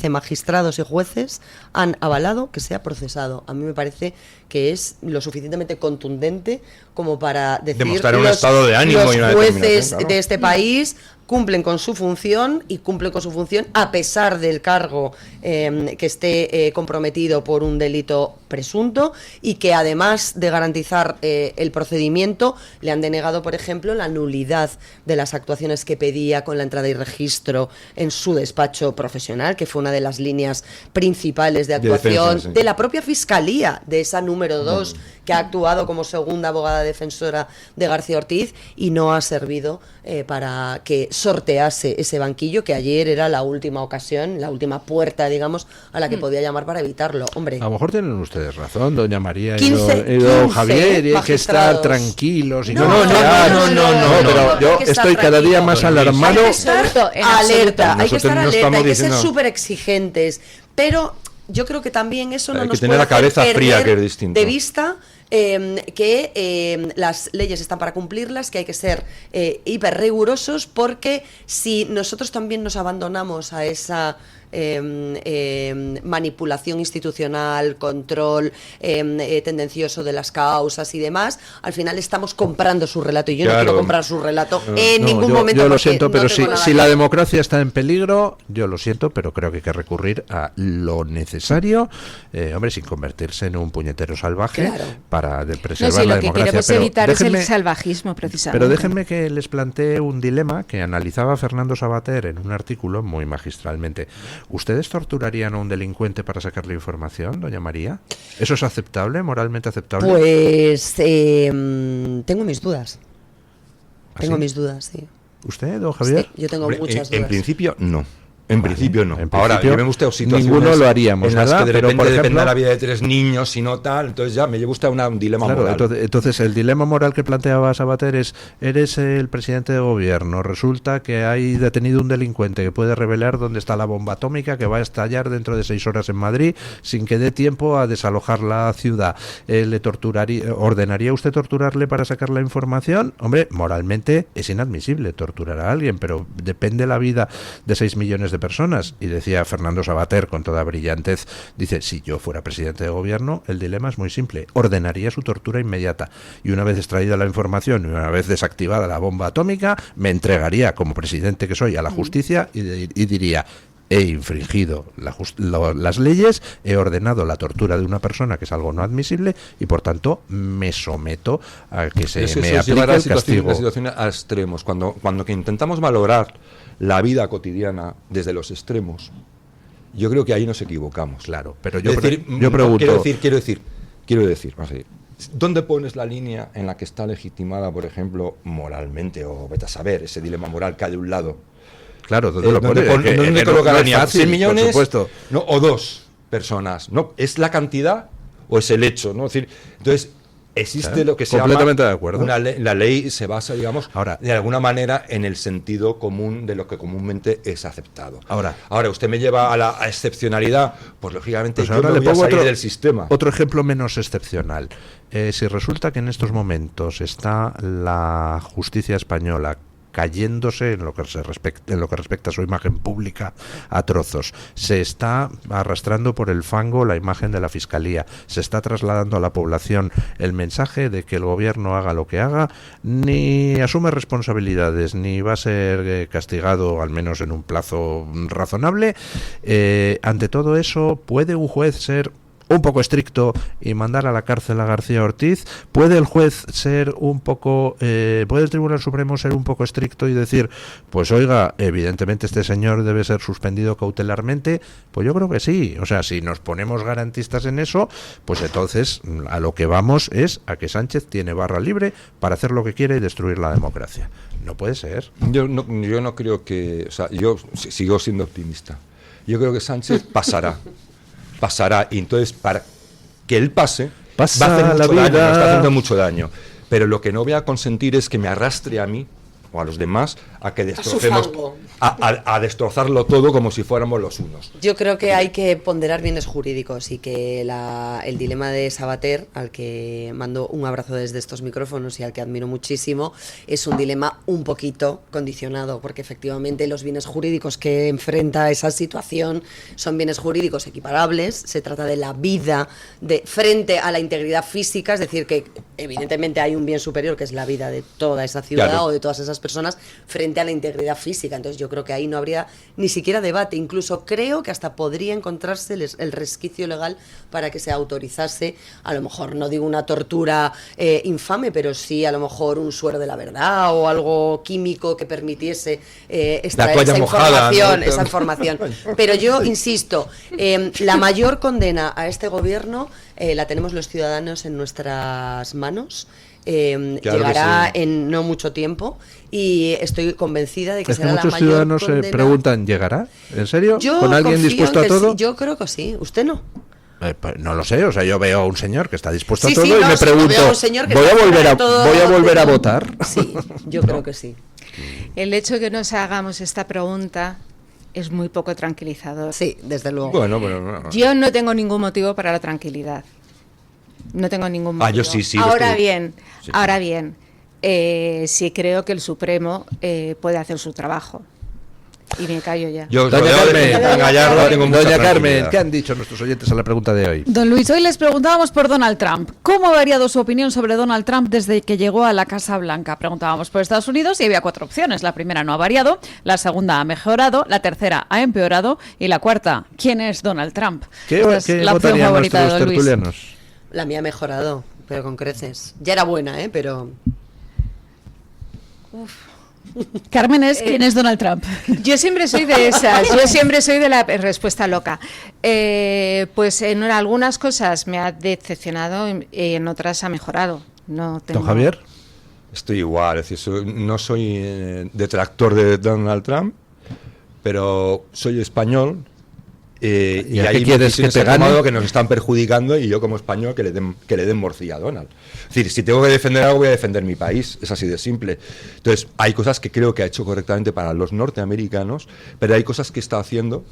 magistrados y jueces han avalado que sea procesado. A mí me parece que es lo suficientemente contundente como para decir demostrar un estado de ánimo los y una jueces claro. de este país cumplen con su función a pesar del cargo que esté comprometido por un delito presunto, y que además de garantizar el procedimiento le han denegado, por ejemplo, la nulidad de las actuaciones que pedía con la entrada y registro en su despacho profesional, que fue una de las líneas principales de actuación defensa, sí. de la propia Fiscalía, de esa número 2 que ha actuado como segunda abogada defensora de García Ortiz, y no ha servido para que sortease ese banquillo, que ayer era la última ocasión, la última puerta, digamos, a la que podía llamar para evitarlo. Hombre, A lo mejor tienen ustedes razón, doña María 15 y don Javier, y hay que estar magistrados. tranquilos. Y No, pero yo hay que estoy estar cada día tranquilo. más Hay alarmado. que estar En alerta, absoluto. hay que estar Nosotros no alerta, estamos hay que ser diciendo- súper exigentes, pero yo creo que también eso no Hay que nos tener puede la cabeza hacer fría, perder que es distinto. de vista que las leyes están para cumplirlas, que hay que ser hiper rigurosos, porque si nosotros también nos abandonamos a esa manipulación institucional, control tendencioso de las causas y demás, al final estamos comprando su relato, y yo no Claro. quiero comprar su relato en No, ningún yo momento. lo porque siento, no pero tengo nada si que la ver. democracia está en peligro, yo lo siento, pero creo que hay que recurrir a lo necesario, hombre, sin convertirse en un puñetero salvaje, Claro. para No, preservar si la lo que democracia. queremos Pero evitar es déjenme- el salvajismo, precisamente. Pero déjenme que les plantee un dilema que analizaba Fernando Savater en un artículo muy magistralmente. ¿Ustedes torturarían a un delincuente para sacarle información, doña María? ¿Eso es aceptable, moralmente aceptable? Pues tengo mis dudas. ¿Ah, Tengo sí? mis dudas, sí. ¿Usted, don Javier? Sí, yo tengo Hombre, muchas en dudas. principio no. En Vale, principio no. en Ahora, principio, lleven usted situaciones ninguno lo haríamos, en las ¿verdad? que de Pero, repente por depende ejemplo, de la vida de 3 niños y no tal, entonces ya me lleva usted a un dilema Claro, moral. entonces el dilema moral que planteaba Savater es: eres el presidente de gobierno, resulta que hay detenido un delincuente que puede revelar dónde está la bomba atómica que va a estallar dentro de 6 horas en Madrid sin que dé tiempo a desalojar la ciudad. ¿Ordenaría usted torturarle para sacar la información? Hombre, moralmente es inadmisible torturar a alguien, pero depende la vida de 6 millones de personas. Y decía Fernando Savater con toda brillantez, dice: si yo fuera presidente de gobierno, el dilema es muy simple, ordenaría su tortura inmediata, y una vez extraída la información y una vez desactivada la bomba atómica, me entregaría como presidente que soy a la justicia y diría: he infringido las leyes, he ordenado la tortura de una persona, que es algo no admisible, y por tanto me someto a que se Es que me eso es aplique llevar a el castigo. las situaciones a extremos. Cuando que intentamos valorar la vida cotidiana desde los extremos, yo creo que ahí nos equivocamos. Claro, pero yo yo pregunto... Quiero decir, vamos a decir, ¿dónde pones la línea en la que está legitimada, por ejemplo, moralmente, o vete a saber, ese dilema moral que hay de un lado? Claro, ¿dónde lo ¿Dónde pones? ¿dónde No coloca la es línea? fácil, 100 millones, por supuesto. ¿no? O 2 personas, ¿no? ¿Es la cantidad o es el hecho? ¿No? Es decir, entonces, existe Claro, lo que se completamente llama de acuerdo. la ley se basa, digamos, Ahora, de alguna manera en el sentido común de lo que comúnmente es aceptado. Ahora usted me lleva a la excepcionalidad, pues lógicamente Pues yo ahora no le voy a pongo salir otro, del sistema. otro ejemplo menos excepcional. Si resulta que en estos momentos está la justicia española cayéndose en lo que respecta a su imagen pública a trozos, se está arrastrando por el fango la imagen de la Fiscalía, se está trasladando a la población el mensaje de que el gobierno, haga lo que haga, ni asume responsabilidades, ni va a ser castigado, al menos en un plazo razonable. Ante todo eso, ¿puede un juez ser un poco estricto y mandar a la cárcel a García Ortiz? ¿Puede el juez ser un poco, puede el Tribunal Supremo ser un poco estricto y decir, pues oiga, evidentemente este señor debe ser suspendido cautelarmente? Pues yo creo que sí. O sea, si nos ponemos garantistas en eso, pues entonces a lo que vamos es a que Sánchez tiene barra libre para hacer lo que quiere y destruir la democracia. No puede ser. Yo no creo que, o sea, yo sigo siendo optimista. Yo creo que Sánchez pasará, y entonces para que él pase, va a hacer mucho daño, nos está haciendo mucho daño. Pero lo que no voy a consentir es que me arrastre a mí o a los demás a que destrocemos, a destrozarlo todo como si fuéramos los unos. Yo creo que hay que ponderar bienes jurídicos y que el dilema de Sabater, al que mando un abrazo desde estos micrófonos y al que admiro muchísimo, es un dilema un poquito condicionado, porque efectivamente los bienes jurídicos que enfrenta esa situación son bienes jurídicos equiparables. Se trata de la vida frente a la integridad física, es decir, que evidentemente hay un bien superior que es la vida de toda esa ciudad, claro, o de todas esas personas frente a la integridad física. Entonces yo creo que ahí no habría ni siquiera debate. Incluso creo que hasta podría encontrarse el resquicio legal para que se autorizase, a lo mejor no digo una tortura infame, pero sí a lo mejor un suero de la verdad o algo químico que permitiese extraer esa información. Pero yo insisto, la mayor condena a este gobierno la tenemos los ciudadanos en nuestras manos. Claro, llegará en no mucho tiempo y estoy convencida de que será la mayor condena. Muchos ciudadanos se preguntan, ¿llegará? ¿En serio? ¿Con alguien dispuesto a todo? Sí, yo creo que sí. ¿Usted no? Pues no lo sé, o sea, yo veo a un señor que está dispuesto a todo y me pregunto, ¿voy a volver a votar? Sí, yo creo que sí. El hecho de que nos hagamos esta pregunta es muy poco tranquilizador. Sí, desde luego. Bueno, no. Yo no tengo ningún motivo para la tranquilidad. No tengo ningún motivo. Yo sí. Ahora bien, sí creo que el Supremo puede hacer su trabajo. Y me callo ya. Doña Carmen, ¿qué han dicho nuestros oyentes a la pregunta de hoy? Don Luis, hoy les preguntábamos por Donald Trump. ¿Cómo ha variado su opinión sobre Donald Trump desde que llegó a la Casa Blanca? Preguntábamos por Estados Unidos y había 4 opciones. La primera no ha variado, la segunda ha mejorado, la tercera ha empeorado y la cuarta, ¿quién es Donald Trump? ¿Qué la opción favorita de Don Luis? La mía ha mejorado, pero con creces. Ya era buena, pero... Carmen ¿quién es Donald Trump? Yo siempre soy de esas, yo siempre soy de la respuesta loca. Pues en algunas cosas me ha decepcionado y en otras ha mejorado. No tengo... ¿Don Javier? Estoy igual, es decir, no soy detractor de Donald Trump, pero soy español. Y hay decisiones que nos están perjudicando y yo como español que le den morcilla a Donald. Es decir, si tengo que defender algo voy a defender mi país, es así de simple. Entonces hay cosas que creo que ha hecho correctamente para los norteamericanos, pero hay cosas que está haciendo,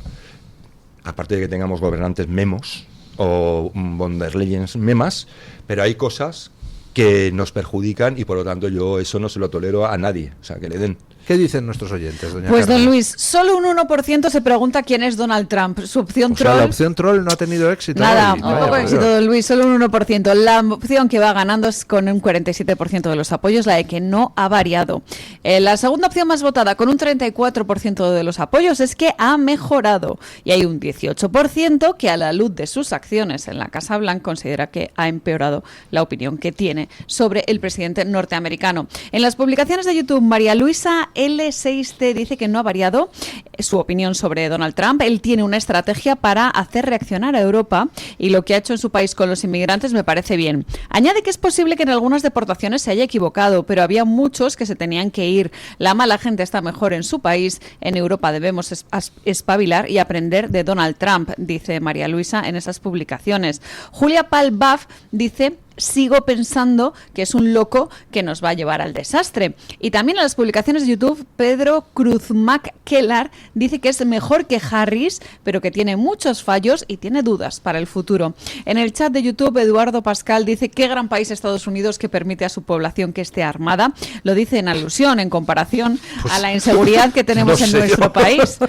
aparte de que tengamos gobernantes memos o von der Leyen memas, pero hay cosas que nos perjudican y por lo tanto yo eso no se lo tolero a nadie, o sea, que le den. ¿Qué dicen nuestros oyentes, doña Pues Carmen? Don Luis, solo un 1% se pregunta quién es Donald Trump. Su opción troll... la opción troll no ha tenido éxito. Nada, poco éxito, Don Luis, solo un 1%. La opción que va ganando es con un 47% de los apoyos, la de que no ha variado. La segunda opción más votada, con un 34% de los apoyos, es que ha mejorado. Y hay un 18% que a la luz de sus acciones en la Casa Blanca considera que ha empeorado la opinión que tiene sobre el presidente norteamericano. En las publicaciones de YouTube, María Luisa L6T dice que no ha variado su opinión sobre Donald Trump. Él tiene una estrategia para hacer reaccionar a Europa y lo que ha hecho en su país con los inmigrantes me parece bien. Añade que es posible que en algunas deportaciones se haya equivocado, pero había muchos que se tenían que ir. La mala gente está mejor en su país. En Europa debemos espabilar y aprender de Donald Trump, dice María Luisa en esas publicaciones. Julia Palbaf dice: sigo pensando que es un loco que nos va a llevar al desastre. Y también en las publicaciones de YouTube, Pedro Cruzmac Kellar dice que es mejor que Harris, pero que tiene muchos fallos y tiene dudas para el futuro. En el chat de YouTube, Eduardo Pascal dice: qué gran país Estados Unidos que permite a su población que esté armada. Lo dice en alusión, en comparación a la inseguridad que tenemos en nuestro país.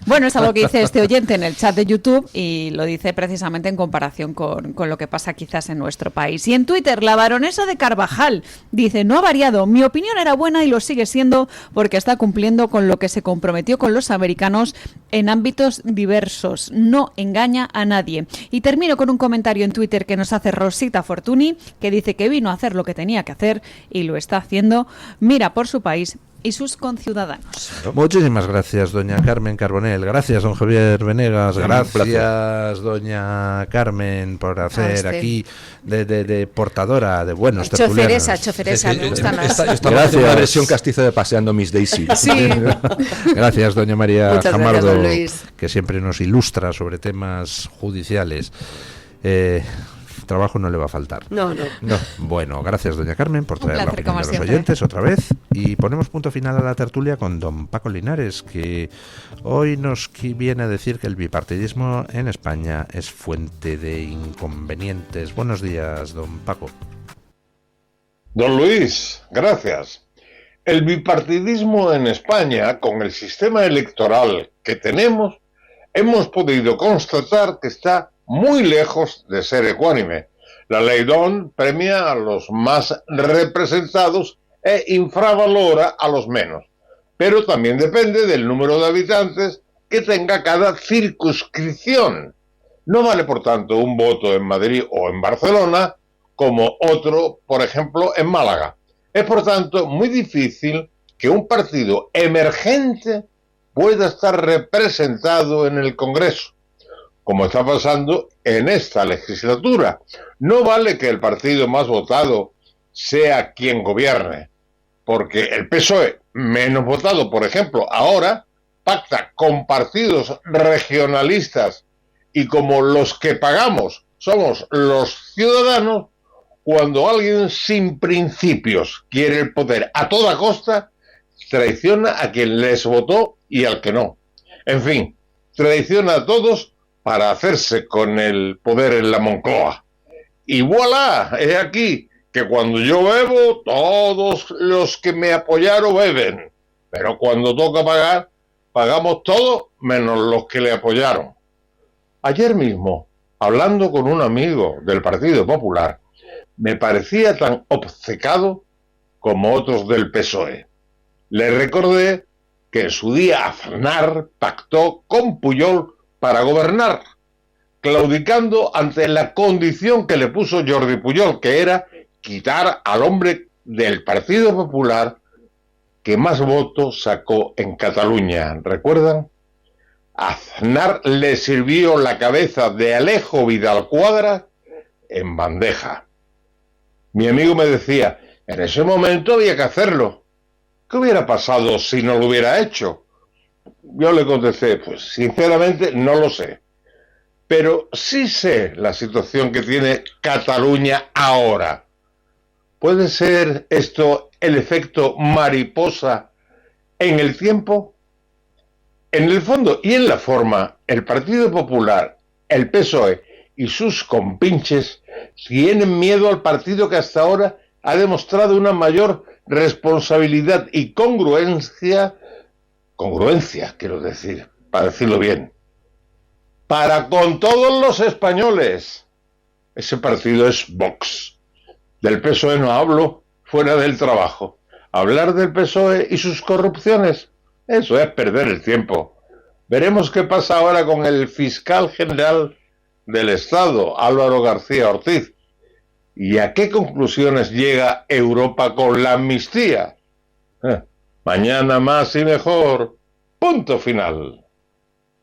Bueno, es algo que dice este oyente en el chat de YouTube y lo dice precisamente en comparación con lo que pasa quizás en nuestro país. Y en Twitter, la baronesa de Carvajal dice: no ha variado, mi opinión era buena y lo sigue siendo porque está cumpliendo con lo que se comprometió con los americanos latinoamericanos en ámbitos diversos. No engaña a nadie. Y termino con un comentario en Twitter que nos hace Rosita Fortuny, que dice que vino a hacer lo que tenía que hacer y lo está haciendo. Mira por su país y sus conciudadanos. Muchísimas gracias, doña Carmen Carbonell. Gracias, don Javier Venegas. Gracias, doña Carmen, por hacer aquí de portadora de buenos tertulianos. Choferesa, me gusta más. Gracias. Una versión castiza de Paseando Miss Daisy. Sí. Gracias, doña María Muchas Jamardo, gracias, don Luis, que siempre nos ilustra sobre temas judiciales. Trabajo no le va a faltar. No. Bueno, gracias, doña Carmen, por traer la opinión de los siempre. oyentes otra vez. Y ponemos punto final a la tertulia con don Paco Linares, que hoy nos viene a decir que el bipartidismo en España es fuente de inconvenientes. Buenos días, don Paco. Don Luis, gracias. El bipartidismo en España, con el sistema electoral que tenemos, hemos podido constatar que está muy lejos de ser ecuánime. La ley DON premia a los más representados e infravalora a los menos, pero también depende del número de habitantes que tenga cada circunscripción. No vale, por tanto, un voto en Madrid o en Barcelona como otro, por ejemplo, en Málaga. Es, por tanto, muy difícil que un partido emergente pueda estar representado en el Congreso, como está pasando en esta legislatura. No vale que el partido más votado sea quien gobierne, porque el PSOE, menos votado, por ejemplo, ahora pacta con partidos regionalistas y como los que pagamos somos los ciudadanos, cuando alguien sin principios quiere el poder a toda costa, traiciona a quien les votó y al que no. En fin, traiciona a todos para hacerse con el poder en la Moncloa. Y voilà, es aquí que cuando yo bebo, todos los que me apoyaron beben. Pero cuando toca pagar, pagamos todos menos los que le apoyaron. Ayer mismo, hablando con un amigo del Partido Popular, me parecía tan obcecado como otros del PSOE. Le recordé que en su día Aznar pactó con Pujol para gobernar, claudicando ante la condición que le puso Jordi Pujol, que era quitar al hombre del Partido Popular que más votos sacó en Cataluña. ¿Recuerdan? Aznar le sirvió la cabeza de Alejo Vidal Quadras en bandeja. Mi amigo me decía, en ese momento había que hacerlo. ¿Qué hubiera pasado si no lo hubiera hecho? Yo le contesté, pues sinceramente no lo sé. Pero sí sé la situación que tiene Cataluña ahora. ¿Puede ser esto el efecto mariposa en el tiempo? En el fondo y en la forma, el Partido Popular, el PSOE y sus compinches tienen miedo al partido que hasta ahora ha demostrado una mayor responsabilidad y congruencia, quiero decir, para decirlo bien, para con todos los españoles. Ese partido es Vox. Del PSOE no hablo fuera del trabajo. Hablar del PSOE y sus corrupciones, eso es perder el tiempo. Veremos qué pasa ahora con el fiscal general del Estado, Álvaro García Ortiz, y a qué conclusiones llega Europa con la amnistía. Mañana más y mejor. Punto final.